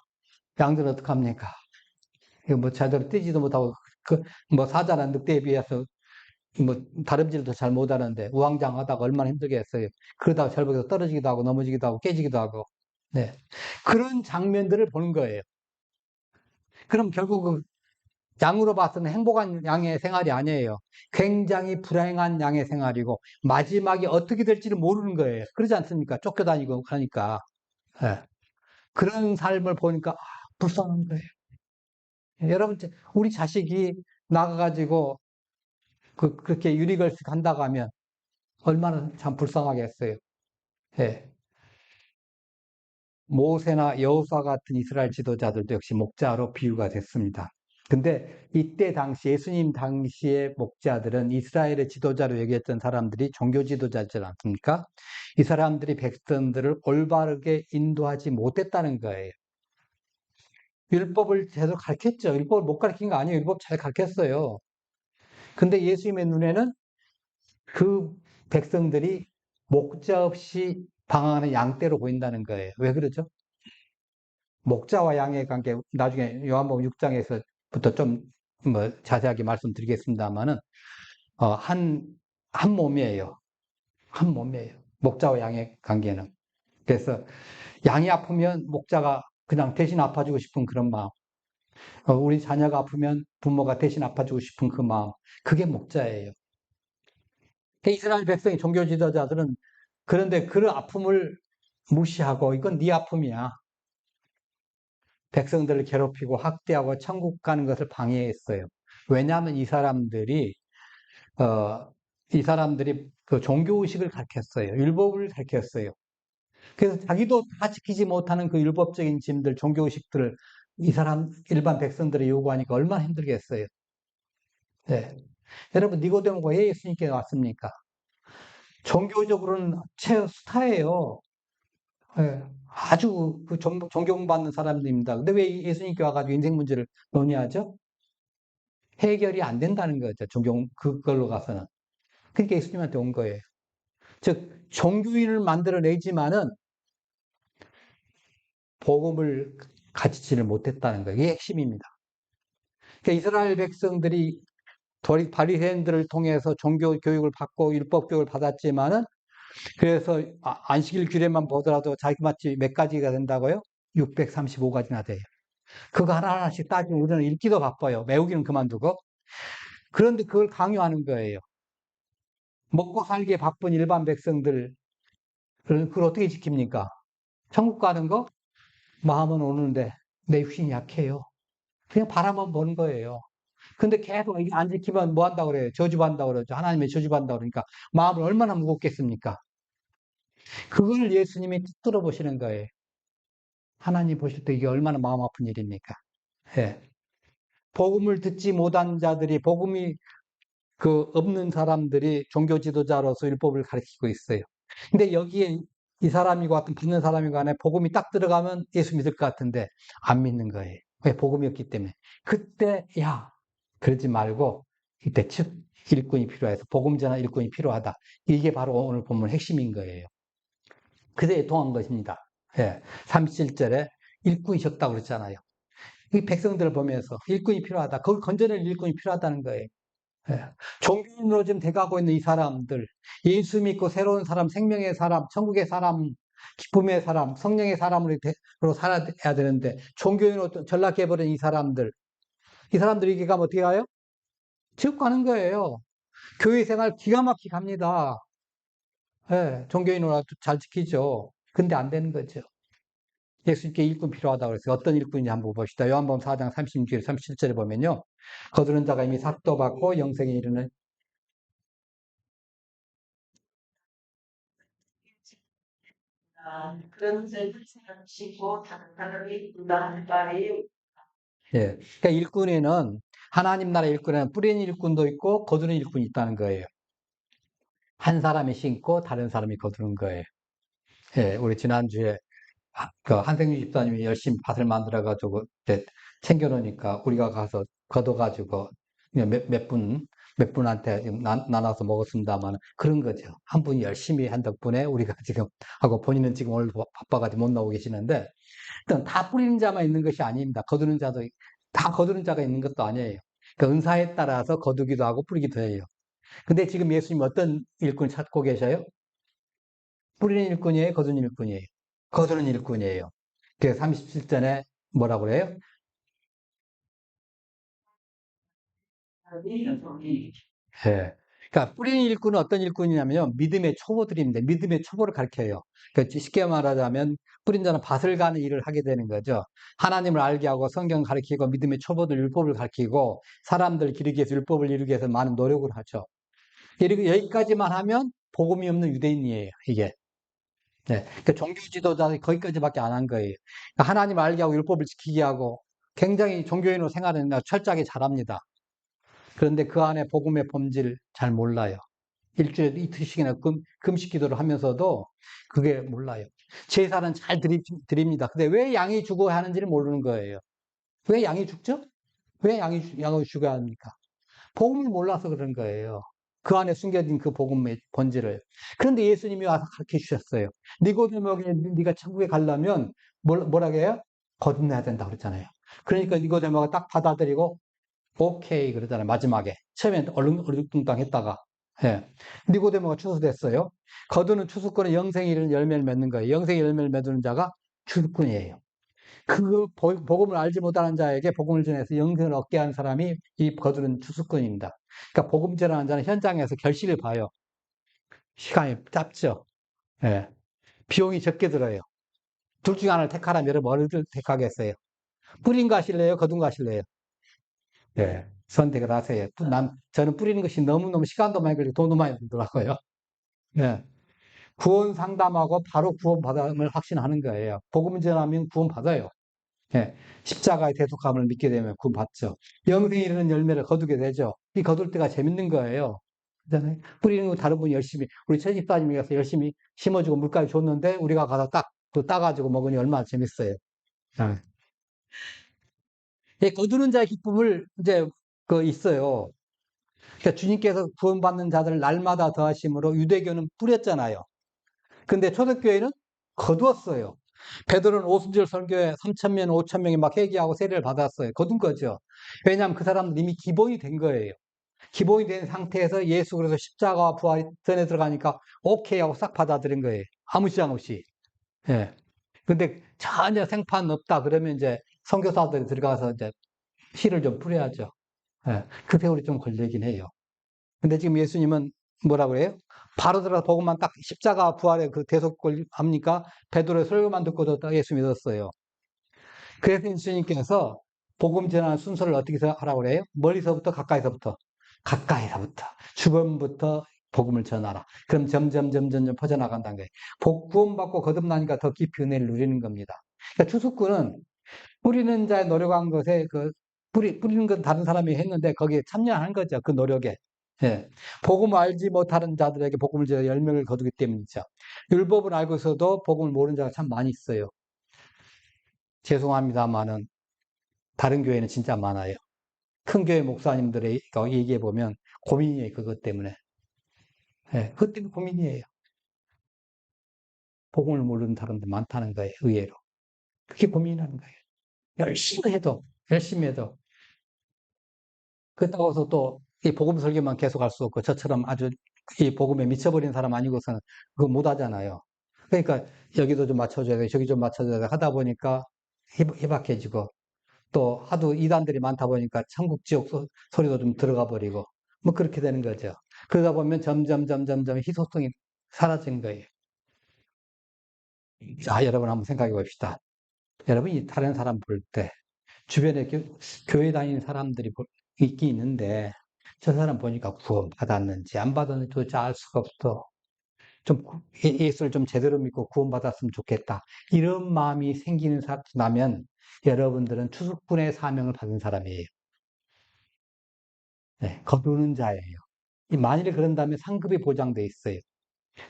양들은 어떡합니까? 이거 뭐 제대로 뛰지도 못하고 그 뭐 사자나 늑대에 비해서 뭐 다름질도 잘 못하는데 우왕좌왕하다가 얼마나 힘들게 했어요. 그러다가 절벽에서 떨어지기도 하고 넘어지기도 하고 깨지기도 하고 네 그런 장면들을 보는 거예요. 그럼 결국은 양으로 봐서는 행복한 양의 생활이 아니에요. 굉장히 불행한 양의 생활이고 마지막이 어떻게 될지를 모르는 거예요. 그러지 않습니까? 쫓겨다니고 하니까 네. 그런 삶을 보니까 불쌍한 거예요. 여러분 우리 자식이 나가가지고 그렇게 유리걸스 한다고 하면 얼마나 참 불쌍하겠어요. 예. 모세나 여호수아 같은 이스라엘 지도자들도 역시 목자로 비유가 됐습니다. 근데 이때 당시 예수님 당시의 목자들은 이스라엘의 지도자로 얘기했던 사람들이 종교 지도자지 않습니까? 이 사람들이 백성들을 올바르게 인도하지 못했다는 거예요. 율법을 제대로 가르쳤죠. 율법을 못 가르친 거 아니에요. 율법 잘 가르쳤어요. 근데 예수님의 눈에는 그 백성들이 목자 없이 방황하는 양떼로 보인다는 거예요. 왜 그러죠? 목자와 양의 관계, 나중에 요한복음 6장에서부터 좀 뭐 자세하게 말씀드리겠습니다만은 한 몸이에요. 한 몸이에요. 목자와 양의 관계는. 그래서 양이 아프면 목자가 그냥 대신 아파주고 싶은 그런 마음. 우리 자녀가 아프면 부모가 대신 아파주고 싶은 그 마음. 그게 목자예요. 이스라엘 백성의 종교 지도자들은 그런데 그 아픔을 무시하고 이건 네 아픔이야. 백성들을 괴롭히고 학대하고 천국 가는 것을 방해했어요. 왜냐하면 이 사람들이 그 종교의식을 가르쳤어요. 율법을 가르쳤어요. 그래서 자기도 다 지키지 못하는 그 율법적인 짐들, 종교의식들을 일반 백성들이 요구하니까 얼마나 힘들겠어요. 네. 여러분, 니고데모가 왜 예수님께 왔습니까? 종교적으로는 최스타예요. 예, 아주 존경받는 사람들입니다. 근데 왜 예수님께 와가지고 인생 문제를 논의하죠? 해결이 안 된다는 거죠. 그걸로 가서는. 그러니까 예수님한테 온 거예요. 즉, 종교인을 만들어내지만은 복음을 가지지를 못했다는 거예요. 이게 핵심입니다. 그러니까 이스라엘 백성들이 바리새인들을 통해서 종교 교육을 받고 율법 교육을 받았지만은 그래서 안식일 규례만 보더라도 자기 마치 몇 가지가 된다고요? 635가지나 돼요. 그거 하나하나씩 따지면 우리는 읽기도 바빠요. 외우기는 그만두고. 그런데 그걸 강요하는 거예요. 먹고 살기에 바쁜 일반 백성들, 그걸 어떻게 지킵니까? 천국 가는 거? 마음은 오는데 내 육신이 약해요. 그냥 바라만 보는 거예요. 근데 계속 이게 안 지키면 뭐 한다고 그래요? 저주받는다고 그러죠. 하나님의 저주받는다고 그러니까 마음을 얼마나 무겁겠습니까? 그걸 예수님이 뚫어 보시는 거예요. 하나님 보실 때 이게 얼마나 마음 아픈 일입니까? 예. 복음을 듣지 못한 자들이 복음이 없는 사람들이 종교 지도자로서 율법을 가르치고 있어요. 근데 여기에 이 사람이고 같은 받는 사람이고 간에 복음이 딱 들어가면 예수 믿을 것 같은데 안 믿는 거예요. 왜? 복음이 없기 때문에. 그때 그러지 말고 이때 일꾼이 필요해서 복음 전한 일꾼이 필요하다. 이게 바로 오늘 본문 핵심인 거예요. 그대에 통한 것입니다. 예. 37절에 일꾼이셨다고 그랬잖아요. 이 백성들을 보면서 일꾼이 필요하다. 그걸 건져낼 일꾼이 필요하다는 거예요. 예. 종교인으로 지금 돼가고 있는 이 사람들, 예수 믿고 새로운 사람, 생명의 사람, 천국의 사람, 기쁨의 사람, 성령의 사람으로 살아야 되는데, 종교인으로 전락해버린 이 사람들이 이게 가면 어떻게 가요? 지옥 가는 거예요. 교회 생활 기가 막히게 갑니다. 예, 종교인으로 잘 지키죠. 근데 안 되는 거죠. 예수님께 일꾼 필요하다고 그랬어요. 어떤 일꾼인지 한번 봅시다. 요한복음 4장 36절, 37절에 보면요. 거두는 자가 이미 삭도 받고 영생에 이르는 그런 것을 씻고 다른 사람이 분단할 바에 예. 그러니까 일꾼에는 하나님 나라 일꾼에는 뿌리는 일꾼도 있고 거두는 일꾼이 있다는 거예요. 한 사람이 심고 다른 사람이 거두는 거예요. 예. 우리 지난주에 한생규 집사님이 열심히 밭을 만들어가지고 챙겨놓으니까 우리가 가서 걷어가지고 그냥 몇 분한테 나눠서 먹었습니다만 그런 거죠. 한 분이 열심히 한 덕분에 우리가 지금 하고 본인은 지금 오늘 바빠가지고 못 나오고 계시는데 일단 다 뿌리는 자만 있는 것이 아닙니다. 다 거두는 자가 있는 것도 아니에요. 그러니까 은사에 따라서 거두기도 하고 뿌리기도 해요. 근데 지금 예수님 어떤 일꾼 찾고 계셔요? 뿌리는 일꾼이에요? 거두는 일꾼이에요? 거두는 일꾼이에요. 그 37전에 뭐라고 그래요? 예. 그러니까 뿌리는 일꾼은 어떤 일꾼이냐면요. 믿음의 초보들입니다. 믿음의 초보를 가르쳐요. 그러니까 쉽게 말하자면 뿌린 자는 밭을 가는 일을 하게 되는 거죠. 하나님을 알게 하고 성경 가르치고 믿음의 초보들 율법을 가르치고 사람들 기르기 위해서 율법을 이루기 위해서 많은 노력을 하죠. 여기까지만 하면 복음이 없는 유대인이에요. 이게. 네. 그러니까 종교 지도자들이 거기까지밖에 안 한 거예요. 그러니까 하나님 알게 하고 율법을 지키게 하고 굉장히 종교인으로 생활하는 철저하게 잘합니다. 그런데 그 안에 복음의 본질 잘 몰라요. 일주일에 이틀씩이나 금식 기도를 하면서도 그게 몰라요. 제사는 잘 드립니다. 근데 왜 양이 죽어야 하는지를 모르는 거예요. 왜 양이 죽죠? 왜 양을 죽어야 합니까? 복음을 몰라서 그런 거예요. 그 안에 숨겨진 그 복음의 본질을. 그런데 예수님이 와서 가르쳐 주셨어요. 니고데모에게 네가 천국에 가려면 뭐라고 해요? 거듭나야 된다고 그랬잖아요. 그러니까 니고데모가 딱 받아들이고 오케이 그러잖아요. 마지막에. 처음엔 얼렁뚱땅 했다가. 예. 니고데모가 추수됐어요. 거두는 추수꾼의 영생에 이르는 열매를 맺는 거예요. 영생의 열매를 맺는 자가 추수꾼이에요. 그 복음을 알지 못하는 자에게 복음을 전해서 영생을 얻게 한 사람이 이 거두는 추수꾼입니다. 그러니까 복음 전하는 자는 현장에서 결실을 봐요. 시간이 짧죠. 예. 비용이 적게 들어요. 둘 중에 하나를 택하라면 여러분 어느 를 택하겠어요? 뿌린 거 하실래요? 거둔 거 하실래요? 예. 선택을 하세요. 저는 뿌리는 것이 너무너무 시간도 많이 걸리고 돈도 많이 들더라고요. 예. 구원 상담하고 바로 구원 받음을 확신하는 거예요. 복음 전하면 구원 받아요. 예. 십자가의 대속함을 믿게 되면 구원 받죠. 영생에 이르는 열매를 거두게 되죠. 이 거둘 때가 재밌는 거예요. 그잖아요. 뿌리는 거 다른 분이 열심히, 우리 최집사님이 가서 열심히 심어주고 물까지 줬는데 우리가 가서 따가지고 먹으니 얼마나 재밌어요. 예. 예, 거두는 자의 기쁨을 이제 있어요. 그러니까 주님께서 구원받는 자들을 날마다 더하심으로 유대교는 뿌렸잖아요. 근데 초대교회는 거두었어요. 베드로는 오순절 선교에 3,000명, 5,000명이 막 회개하고 세례를 받았어요. 거둔 거죠. 왜냐하면 그 사람들 이미 기본이 된 거예요. 기본이 된 상태에서 예수 그래서 십자가와 부활이 전에 들어가니까 오케이 하고 싹 받아들인 거예요. 아무 시장 없이. 예. 근데 전혀 생판 없다 그러면 이제 선교사들이 들어가서 이제 씨를 좀 뿌려야죠. 예. 그 세월이 좀 걸리긴 해요. 근데 지금 예수님은 뭐라 그래요? 바로 들어가서 복음만 딱 십자가 부활의 그 대속을 합니까? 베드로의 설교만 듣고도 예수 믿었어요. 그래서 예수님께서 복음 전하는 순서를 어떻게 하라고 그래요? 멀리서부터 가까이서부터. 가까이서부터. 주변부터 복음을 전하라. 그럼 점점 퍼져나간다는 거예요. 구원받고 거듭나니까 더 깊이 은혜를 누리는 겁니다. 그러니까 추수꾼은 뿌리는 자의 노력한 것에 뿌리는 건 다른 사람이 했는데 거기에 참여하는 거죠. 그 노력에. 예. 복음을 알지 못하는 자들에게 복음을 전해 열매를 거두기 때문이죠. 율법을 알고서도 복음을 모르는 자가 참 많이 있어요. 죄송합니다만은 다른 교회는 진짜 많아요. 큰 교회 목사님들의 얘기해 보면 고민이에요. 그것 때문에. 예. 그것 때문에 고민이에요. 복음을 모르는 사람들 많다는 거예요. 의외로. 그게 고민이라는 거예요. 열심히 해도. 그렇다고 해서 또 이 복음 설교만 계속 할 수 없고 저처럼 아주 이 복음에 미쳐버린 사람 아니고서는 그거 못 하잖아요. 그러니까 여기도 좀 맞춰줘야 돼, 저기 좀 맞춰줘야 돼 하다 보니까 희박해지고 또 하도 이단들이 많다 보니까 천국 지옥 소리도 좀 들어가 버리고 뭐 그렇게 되는 거죠. 그러다 보면 점점 희소성이 사라진 거예요. 자, 여러분 한번 생각해 봅시다. 여러분이 다른 사람 볼 때 주변에 교회 다니는 사람들이 있긴 있는데 저 사람 보니까 구원 받았는지 안 받았는지 도대체 알 수가 없어. 좀 예수를 좀 제대로 믿고 구원 받았으면 좋겠다. 이런 마음이 생기는 사람이면 여러분들은 추수꾼의 사명을 받은 사람이에요. 네, 거두는 자예요. 만일에 그런다면 상급이 보장돼 있어요.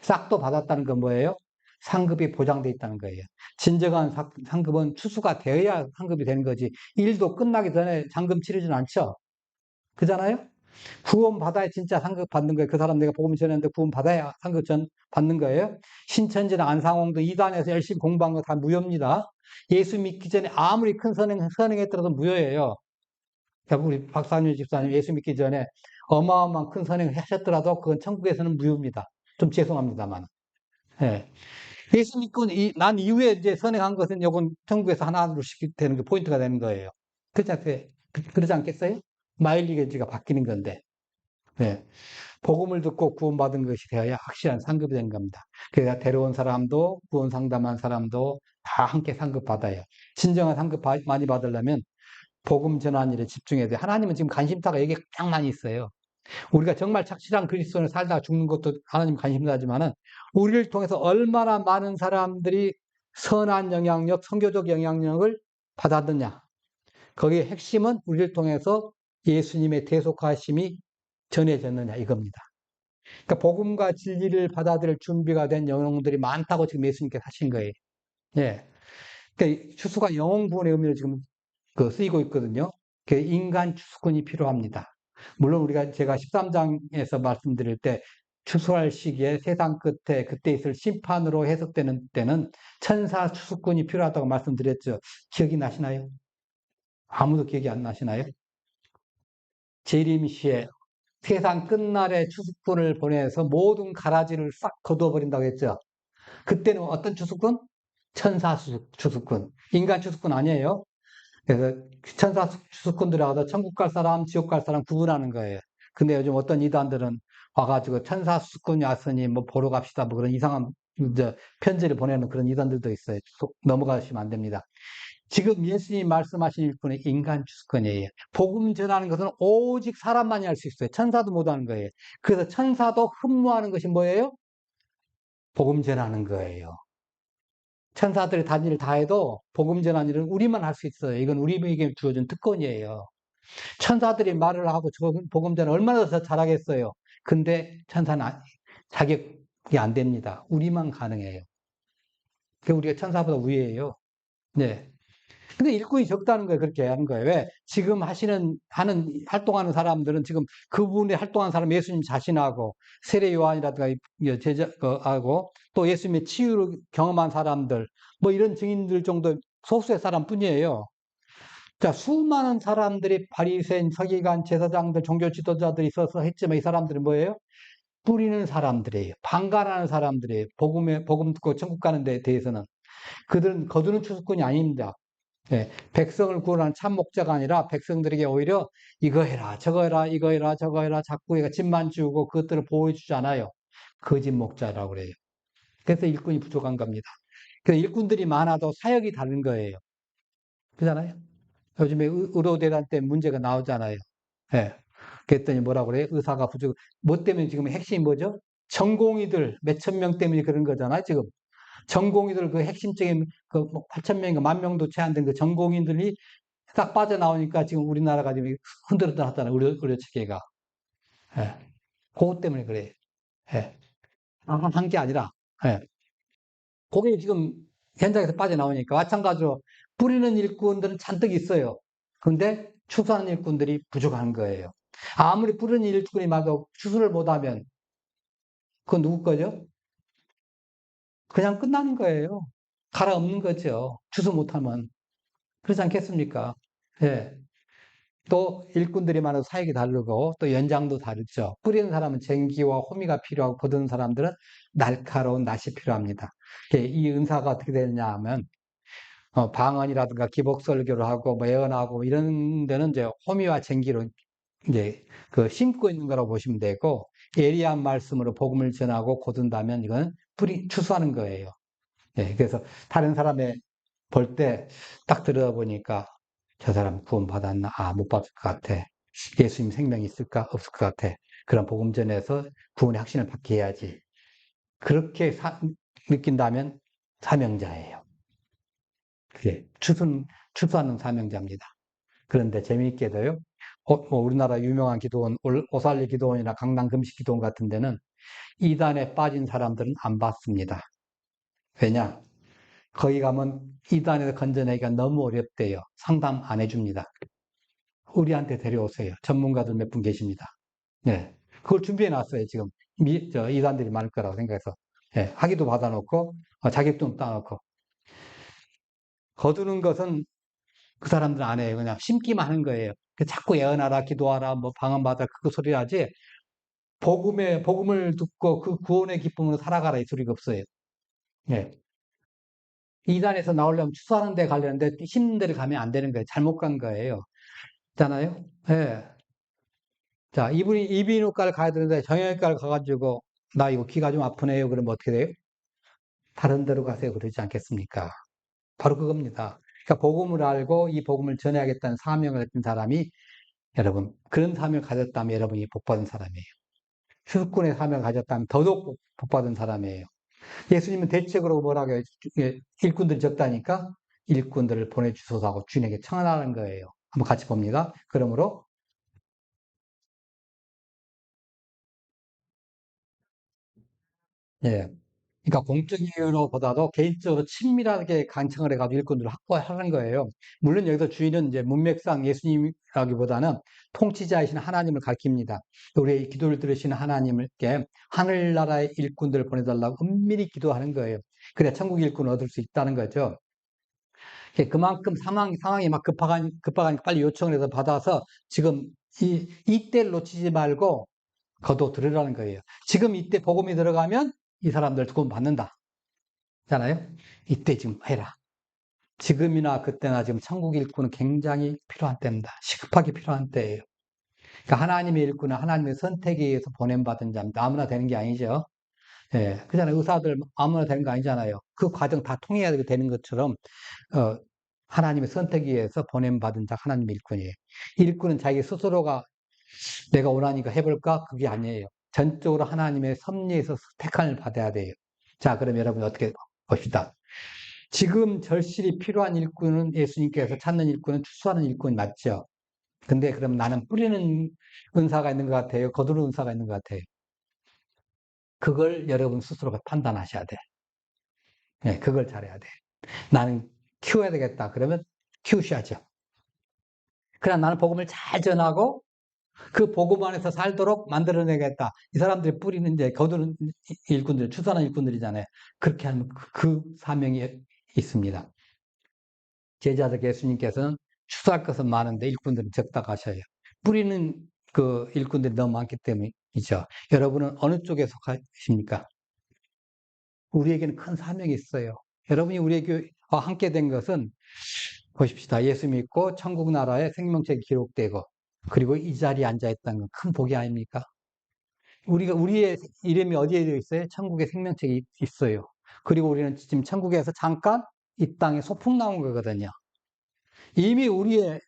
싹도 받았다는 건 뭐예요? 상급이 보장돼 있다는 거예요. 진정한 상급은 추수가 되어야 상급이 되는 거지. 일도 끝나기 전에 잔금 치르진 않죠. 그잖아요? 구원 받아야 진짜 상급 받는 거예요. 그 사람 내가 복음 전했는데 구원 받아야 상급 받는 거예요. 신천지나 안상홍도 이단에서 열심히 공부한 거 다 무효입니다. 예수 믿기 전에 아무리 큰 선행했더라도 무효예요. 우리 박상윤 집사님 예수 믿기 전에 어마어마한 큰 선행을 하셨더라도 그건 천국에서는 무효입니다. 좀 죄송합니다만. 예. 예수 믿고 난 이후에 이제 선행한 것은 요건 천국에서 하나씩 되는 게 포인트가 되는 거예요. 그렇지 않겠어요? 마일리지가 바뀌는 건데. 예. 복음을 듣고 구원받은 것이 되어야 확실한 상급이 되는 겁니다. 그래서 데려온 사람도 구원 상담한 사람도 다 함께 상급 받아요. 진정한 상급 많이 받으려면 복음 전환 일에 집중해야 돼요. 하나님은 지금 관심사가 여기에 가장 많이 있어요. 우리가 정말 착실한 그리스도인을 살다가 죽는 것도 하나님 관심사지만은 우리를 통해서 얼마나 많은 사람들이 선한 영향력, 선교적 영향력을 받았느냐. 거기에 핵심은 우리를 통해서 예수님의 대속하심이 전해졌느냐 이겁니다. 그러니까 복음과 진리를 받아들일 준비가 된 영혼들이 많다고 지금 예수님께서 하신 거예요. 예. 그러니까 추수가 영혼 구원의 의미를 지금 쓰이고 있거든요. 그 인간 추수꾼이 필요합니다. 물론 제가 13장에서 말씀드릴 때 추수할 시기에 세상 끝에 그때 있을 심판으로 해석되는 때는 천사 추수꾼이 필요하다고 말씀드렸죠. 기억이 나시나요? 아무도 기억이 안 나시나요? 재림시에 세상 끝날에 추수꾼을 보내서 모든 가라지를 싹 거두어버린다고 했죠. 그때는 어떤 추수꾼? 천사 추수꾼. 인간 추수꾼 아니에요. 그래서 천사 추수꾼들하고 천국 갈 사람, 지옥 갈 사람 구분하는 거예요. 근데 요즘 어떤 이단들은 와가지고 천사 추수꾼이 왔으니 뭐 보러 갑시다. 뭐 그런 이상한 편지를 보내는 그런 이단들도 있어요. 넘어가시면 안 됩니다. 지금 예수님 말씀하신 일꾼은 인간 추수꾼이에요. 복음 전하는 것은 오직 사람만이 할 수 있어요. 천사도 못 하는 거예요. 그래서 천사도 흠모하는 것이 뭐예요? 복음 전하는 거예요. 천사들이 다른 일을 다 해도 복음 전하는 일은 우리만 할 수 있어요. 이건 우리에게 주어진 특권이에요. 천사들이 말을 하고 복음 전을 얼마나 더 잘하겠어요. 근데 천사는 자격이 안 됩니다. 우리만 가능해요. 그러니까 우리가 천사보다 위에요. 네. 근데 일꾼이 적다는 거예요. 그렇게 하는 거예요. 왜? 지금 활동하는 사람들은 지금 그분이 활동하는 사람 예수님 자신하고 세례 요한이라든가 제자하고 또 예수님의 치유를 경험한 사람들 뭐 이런 증인들 정도 소수의 사람 뿐이에요. 자, 수많은 사람들이 바리새인, 서기관, 제사장들, 종교 지도자들이 있어서 했지만 이 사람들은 뭐예요? 뿌리는 사람들이에요. 방관하는 사람들이에요. 복음 듣고 천국 가는 데 대해서는. 그들은 거두는 추수꾼이 아닙니다. 예, 백성을 구원하는 참 목자가 아니라 백성들에게 오히려 이거 해라, 저거 해라, 이거 해라, 저거 해라, 자꾸 얘가 집만 지우고 그것들을 보호해주지 않아요. 거짓 목자라고 그래요. 그래서 일꾼이 부족한 겁니다. 그래서 일꾼들이 많아도 사역이 다른 거예요. 그렇잖아요? 요즘에 의료대란 때 문제가 나오잖아요. 예. 그랬더니 뭐라고 그래요? 의사가 부족. 뭐 때문에 지금 핵심이 뭐죠? 전공의들 몇천 명 때문에 그런 거잖아요, 지금. 전공의들 그 핵심적인 그 8천 명인가 10,000명도 채 안 된 그 전공의들이 딱 빠져나오니까 지금 우리나라가 지금 흔들흔들하잖아요. 의료 체계가. 예. 그것 때문에 그래요. 예. 한 게 아니라, 예. 그게 지금 현장에서 빠져나오니까 마찬가지로 뿌리는 일꾼들은 잔뜩 있어요. 근데 추수하는 일꾼들이 부족한 거예요. 아무리 뿌리는 일꾼이 많아도 추수를 못하면 그건 누구 거죠? 그냥 끝나는 거예요. 갈아엎는 거죠. 추수 못하면. 그렇지 않겠습니까? 예. 또 일꾼들이 많아서 사역이 다르고 또 연장도 다르죠. 뿌리는 사람은 쟁기와 호미가 필요하고 거두는 사람들은 날카로운 낫이 필요합니다. 이 은사가 어떻게 되느냐 하면 방언이라든가 기복설교를 하고 뭐 예언하고 이런 데는 이제 호미와 쟁기로 이제 그 심고 있는 거라고 보시면 되고 예리한 말씀으로 복음을 전하고 거둔다면 이건 추수하는 거예요. 예, 그래서 다른 사람의 볼 때 딱 들어보니까 저 사람 구원 받았나? 아, 못 받을 것 같아. 예수님 생명이 있을까? 없을 것 같아. 그런 복음 전에서 구원의 확신을 받게 해야지. 그렇게 느낀다면 사명자예요. 그게 추수하는 사명자입니다. 그런데 재미있게도요, 뭐 우리나라 유명한 기도원, 오살리 기도원이나 강남 금식 기도원 같은 데는 이단에 빠진 사람들은 안 받습니다. 왜냐? 거기 가면 이단에서 건져내기가 너무 어렵대요. 상담 안 해줍니다. 우리한테 데려오세요. 전문가들 몇 분 계십니다. 네. 그걸 준비해 놨어요, 지금. 이단들이 많을 거라고 생각해서. 네. 학위도 받아놓고, 자격증 따놓고. 거두는 것은 그 사람들은 안 해요. 그냥 심기만 하는 거예요. 자꾸 예언하라, 기도하라, 뭐 방언받아, 그거 소리 하지. 복음을 듣고 그 구원의 기쁨으로 살아가라, 이 소리가 없어요. 예. 이단에서 나오려면 추수하는 데 가려는데 힘든 데를 가면 안 되는 거예요. 잘못 간 거예요. 있잖아요? 예. 자, 이분이 이비인후과를 가야 되는데 정형외과를 가가지고 나 이거 귀가 좀 아프네요. 그러면 어떻게 돼요? 다른 데로 가세요. 그러지 않겠습니까? 바로 그겁니다. 그러니까 복음을 알고 이 복음을 전해야겠다는 사명을 가진 사람이 여러분 그런 사명을 가졌다면 여러분이 복받은 사람이에요. 수수꾼의 사명을 가졌다면 더더욱 복받은 사람이에요. 예수님은 대책으로 뭐라고 해요? 일꾼들이 적다니까 일꾼들을 보내주소서 하고 주인에게 청하는 거예요. 한번 같이 봅니다. 그러므로 예. 그러니까 공적인 이유로보다도 개인적으로 친밀하게 간청을 해가지고 일꾼들을 확보하는 거예요. 물론 여기서 주인은 이제 문맥상 예수님이라기보다는 통치자이신 하나님을 가리킵니다. 우리의 기도를 들으시는 하나님께 하늘나라의 일꾼들을 보내달라고 은밀히 기도하는 거예요. 그래 천국 일꾼을 얻을 수 있다는 거죠. 그만큼 상황이 막 급하니까 빨리 요청을 해서 받아서 지금 이때를 놓치지 말고 거둬 들으라는 거예요. 지금 이때 복음이 들어가면 이 사람들 구원 받는다. 잖아요. 이때 지금 해라. 지금이나 그때나 지금 천국 일꾼은 굉장히 필요한 때입니다. 시급하게 필요한 때예요. 그러니까 하나님의 일꾼은 하나님의 선택에 의해서 보냄받은 자입니다. 아무나 되는 게 아니죠. 예, 그잖아요. 의사들 아무나 되는 거 아니잖아요. 그 과정 다 통해야 되는 것처럼, 하나님의 선택에 의해서 보냄받은 자 하나님의 일꾼이에요. 일꾼은 자기 스스로가 내가 원하니까 해볼까? 그게 아니에요. 전적으로 하나님의 섭리에서 택함을 받아야 돼요. 자, 그럼 여러분 어떻게 봅시다. 지금 절실히 필요한 일꾼은 예수님께서 찾는 일꾼은 추수하는 일꾼이 맞죠. 근데 그럼 나는 뿌리는 은사가 있는 것 같아요. 거두는 은사가 있는 것 같아요. 그걸 여러분 스스로가 판단하셔야 돼. 네, 그걸 잘해야 돼. 나는 키워야 되겠다. 그러면 키우셔야죠. 그냥 나는 복음을 잘 전하고 그 복음 안에서 살도록 만들어내겠다. 이 사람들이 뿌리는 이제 거두는 일꾼들, 추수하는 일꾼들이잖아요. 그렇게 하면 그 사명이 있습니다. 제자들 예수님께서는 추수할 것은 많은데 일꾼들은 적다고 하셔요. 뿌리는 그 일꾼들이 너무 많기 때문이죠. 여러분은 어느 쪽에 속하십니까? 우리에게는 큰 사명이 있어요. 여러분이 우리의 교회와 함께 된 것은 보십시다. 예수 믿고 천국 나라에 생명책이 기록되고 그리고 이 자리에 앉아있다는 건 큰 복이 아닙니까? 우리의 이름이 어디에 되어 있어요? 천국에 생명책이 있어요. 그리고 우리는 지금 천국에서 잠깐 이 땅에 소풍 나온 거거든요. 이미 우리의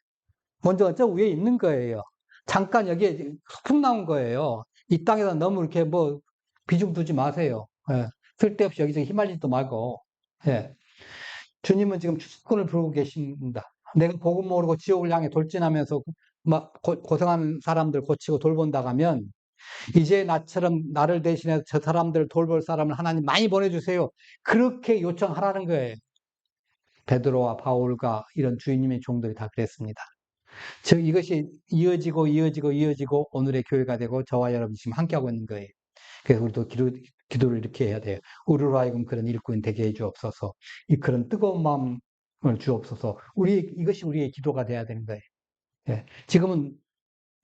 먼저 저 위에 있는 거예요. 잠깐 여기에 소풍 나온 거예요. 이 땅에다 너무 이렇게 뭐 비중 두지 마세요. 예. 쓸데없이 여기저기 휘말리지도 말고. 예. 주님은 지금 추수꾼을 부르고 계십니다. 내가 복음 모르고 지옥을 향해 돌진하면서 막 고생하는 사람들 고치고 돌본다가면 이제 나처럼 나를 대신해서 저 사람들 돌볼 사람을 하나님 많이 보내주세요. 그렇게 요청하라는 거예요. 베드로와 바울과 이런 주님의 종들이 다 그랬습니다. 즉 이것이 이어지고 오늘의 교회가 되고 저와 여러분이 지금 함께하고 있는 거예요. 그래서 우리도 기도를 이렇게 해야 돼요. 우리로 하여금 그런 일꾼 되게 해 주옵소서. 그런 뜨거운 마음을 주옵소서. 이것이 우리의 기도가 돼야 되는 거예요. 예. 지금은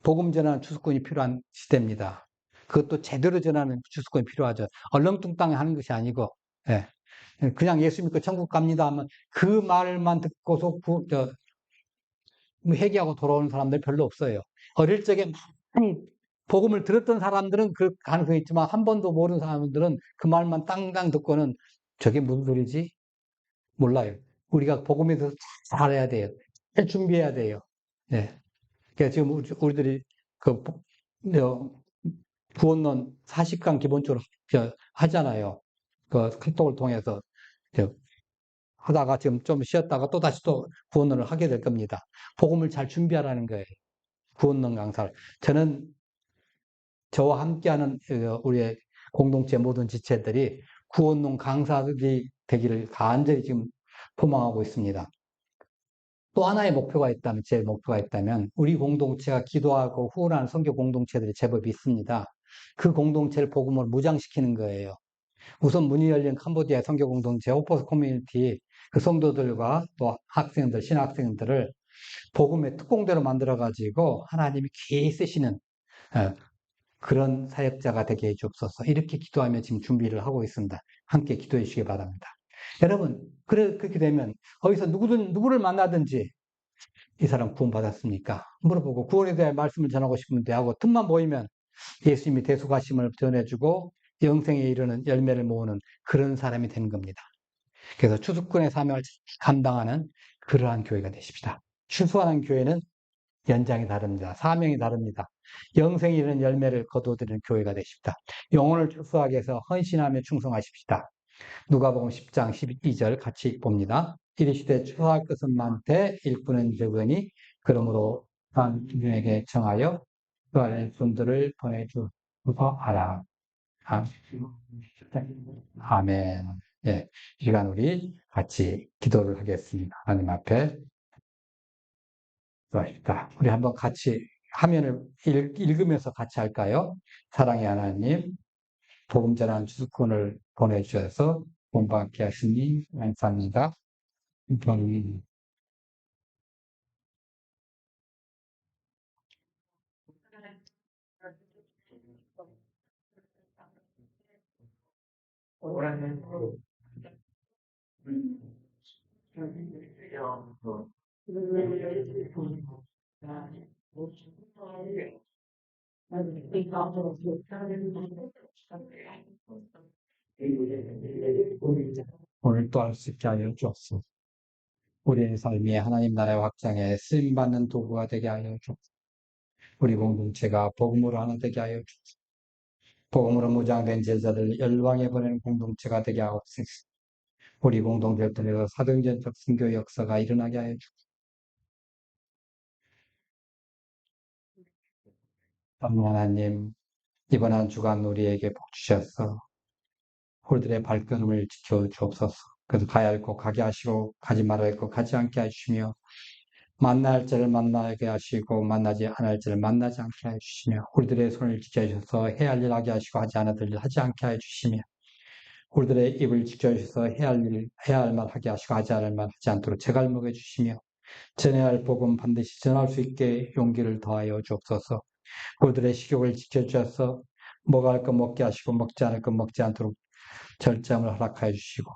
복음 전하는 추수꾼이 필요한 시대입니다. 그것도 제대로 전하는 추수꾼이 필요하죠. 얼렁뚱땅 하는 것이 아니고, 예. 그냥 예수 믿고 천국 갑니다 하면 그 말만 듣고서 회개하고 돌아오는 사람들 별로 없어요. 어릴 적에 많이 복음을 들었던 사람들은 그 가능성이 있지만 한 번도 모르는 사람들은 그 말만 땅땅 듣고는 저게 무슨 소리지? 몰라요. 우리가 복음에 대해서 잘 알아야 돼요. 잘 준비해야 돼요. 네. 그러니까 지금 우리들이 그 구원론 40강 기본적으로 하잖아요. 그 카톡을 통해서 하다가 지금 좀 쉬었다가 또 다시 또 구원론을 하게 될 겁니다. 복음을 잘 준비하라는 거예요. 구원론 강사를. 저는 저와 함께하는 우리의 공동체 모든 지체들이 구원론 강사들이 되기를 간절히 지금 소망하고 있습니다. 또 하나의 목표가 있다면, 제 목표가 있다면, 우리 공동체가 기도하고 후원하는 선교 공동체들이 제법 있습니다. 그 공동체를 복음으로 무장시키는 거예요. 우선 문이 열린 캄보디아 선교 공동체, 호포스 커뮤니티, 그 성도들과 또 학생들, 신학생들을 복음의 특공대로 만들어가지고 하나님이 귀히 쓰시는 그런 사역자가 되게 해주옵소서. 이렇게 기도하며 지금 준비를 하고 있습니다. 함께 기도해 주시기 바랍니다. 여러분, 그렇게 되면 어디서 누구를 만나든지 이 사람 구원받았습니까? 물어보고 구원에 대한 말씀을 전하고 싶은데 하고 틈만 보이면 예수님이 대속하심을 전해주고 영생에 이르는 열매를 모으는 그런 사람이 되는 겁니다. 그래서 추수꾼의 사명을 감당하는 그러한 교회가 되십시다. 추수하는 교회는 연장이 다릅니다. 사명이 다릅니다. 영생에 이르는 열매를 거두어드리는 교회가 되십시다. 영혼을 추수하기 위해서 헌신하며 충성하십시다. 누가복음 10장 12절 같이 봅니다. 이르시되 추수할 것은 많되 일꾼은 적으니 그러므로 한 분에게 청하여 그 안에 분들을 보내주소서 하라. 아멘. 예, 이 시간 우리 같이 기도를 하겠습니다. 하나님 앞에 기도하십니다. 우리 한번 같이 화면을 읽으면서 같이 할까요? 사랑의 하나님, 복음 전하는 주수꾼을 보내주셔서 본받게 하시니 감사합니다. 오늘 또 할 수 있게 하여 주옵소서. 우리의 삶이 하나님 나라의 확장에 쓰임받는 도구가 되게 하여 주옵소서. 우리 공동체가 복음으로 하나 되게 하여 주옵소서. 복음으로 무장된 제자들 열방에 보내는 공동체가 되게 하옵소서. 우리 공동체를 통해서 사도행전적 선교 역사가 일어나게 하여 주옵소서. 하나님, 이번 한 주간 우리에게 복 주셔서 우리들의 발걸음을 지켜 주옵소서. 그래서 가야 할 곳 가게 하시고 가지 말아야 할 곳 가지 않게 하시며 만나야 할 자를 만나게 하시고 만나지 않을 할 자를 만나지 않게 하시며 우리들의 손을 지켜주셔서 해야 할 일 하게 하시고 하지 않을 일 하지 않게 해주시며 우리들의 입을 지켜주셔서 해야 할 말 하게 하시고 하지 않을 말 하지 않도록 제갈먹여 주시며 전해야 할 복음 반드시 전할 수 있게 용기를 더하여 주옵소서. 우리들의 식욕을 지켜주셔서 먹을 것 먹게 하시고 먹지 않을 것 먹지 않도록 절제함을 허락하여 주시고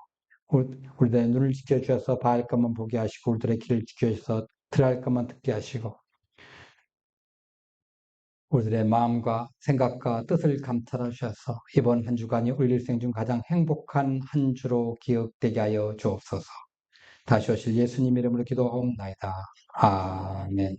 우리들의 눈을 지켜주셔서 봐야 할 것만 보게 하시고 우리들의 귀를 지켜주셔서 들어야 할 것만 듣게 하시고 우리들의 마음과 생각과 뜻을 감찰하셔서 이번 한 주간이 우리 일생 중 가장 행복한 한 주로 기억되게 하여 주옵소서. 다시 오실 예수님 이름으로 기도하옵나이다. 아멘.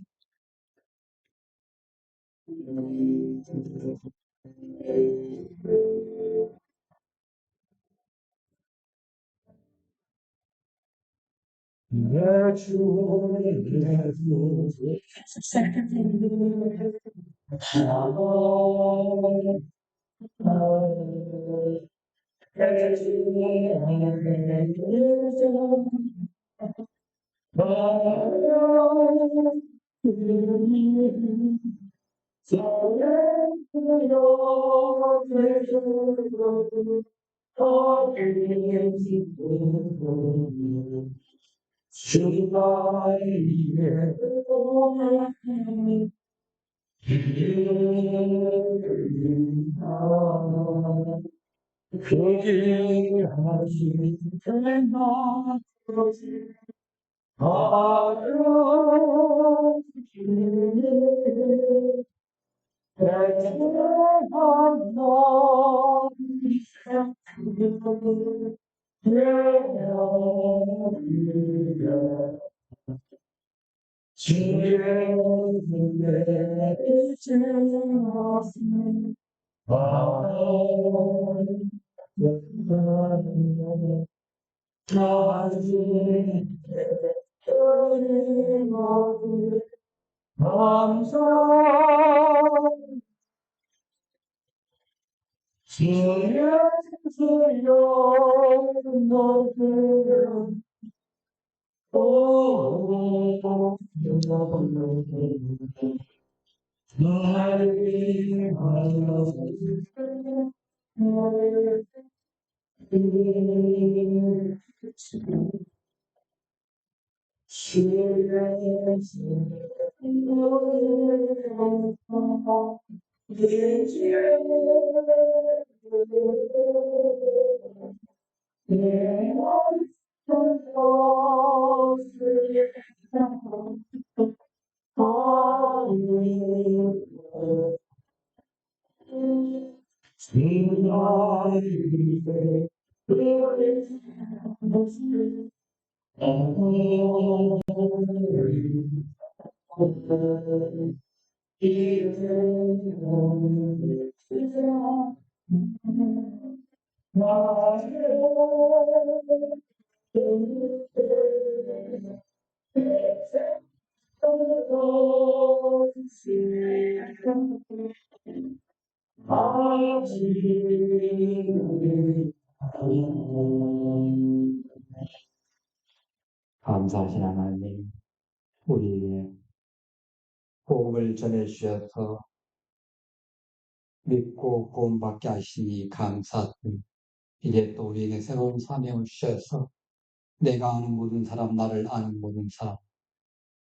감사하신 하나님, 우리에게 복음을 전해주셔서 믿고 구원받게 하시니 감사합니다. 이제 또 우리에게 새로운 사명을 주셔서 내가 아는 모든 사람, 나를 아는 모든 사람,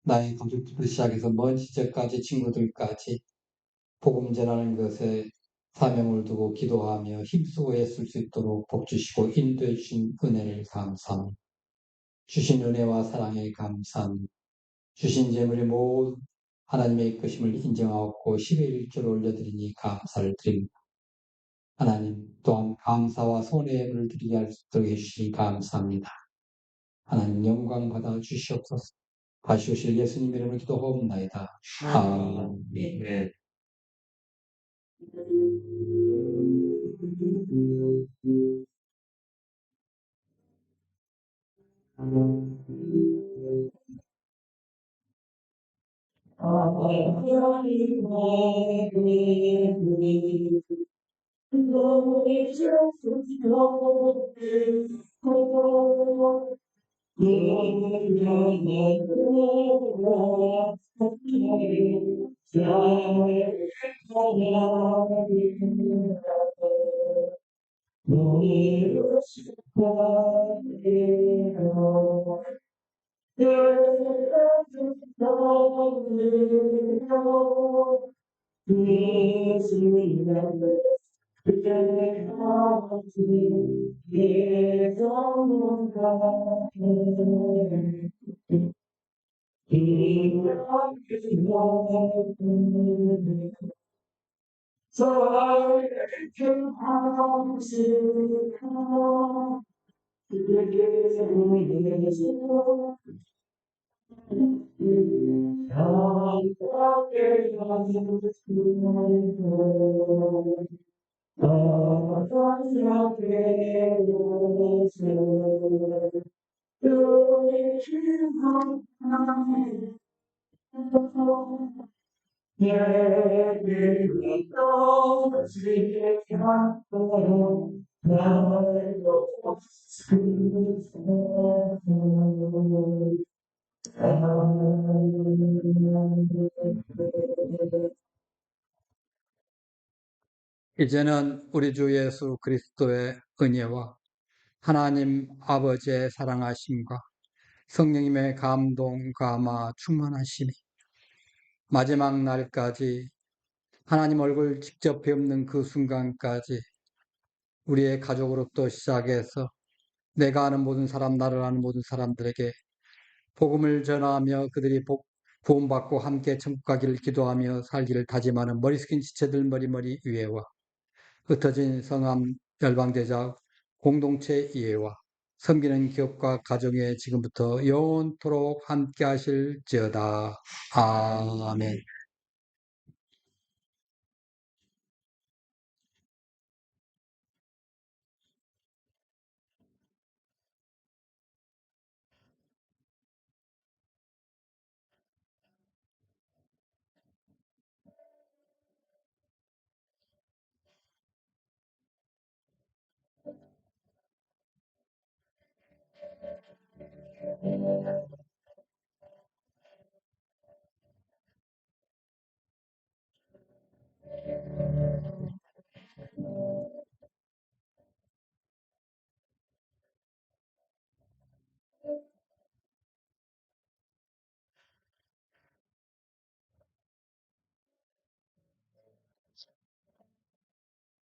나의 가족부터 시작해서 먼 시절까지 친구들까지 복음 전하는 것에 사명을 두고 기도하며 힘쓰고 애쓸 수 있도록 복 주시고 인도해 주신 은혜를 감사합니다. 주신 은혜와 사랑에 감사합니다. 주신 재물이 모두 하나님의 것임을 인정하고 10의 1조를 올려드리니 감사를 드립니다. 하나님 또한 감사와 손해를 드리게 할 수 있도록 해주시니 감사합니다. 하나님 영광 받아 주시옵소서. 다시 오실 예수님 이름으로 기도하옵나이다. 아멘. 이제는 우리 주 예수 그리스도의 은혜와 하나님 아버지의 사랑하심과 성령님의 감동, 감화, 충만하심이 마지막 날까지 하나님 얼굴 직접 뵙는 그 순간까지 우리의 가족으로부터 시작해서 내가 아는 모든 사람, 나를 아는 모든 사람들에게 복음을 전하며 그들이 구원받고 함께 천국 가기를 기도하며 살기를 다짐하는 머리 숙인 지체들 머리 위에와 흩어진 성함 열방대자 공동체 이해와 섬기는 기업과 가정에 지금부터 영원토록 함께 하실지어다. 아멘.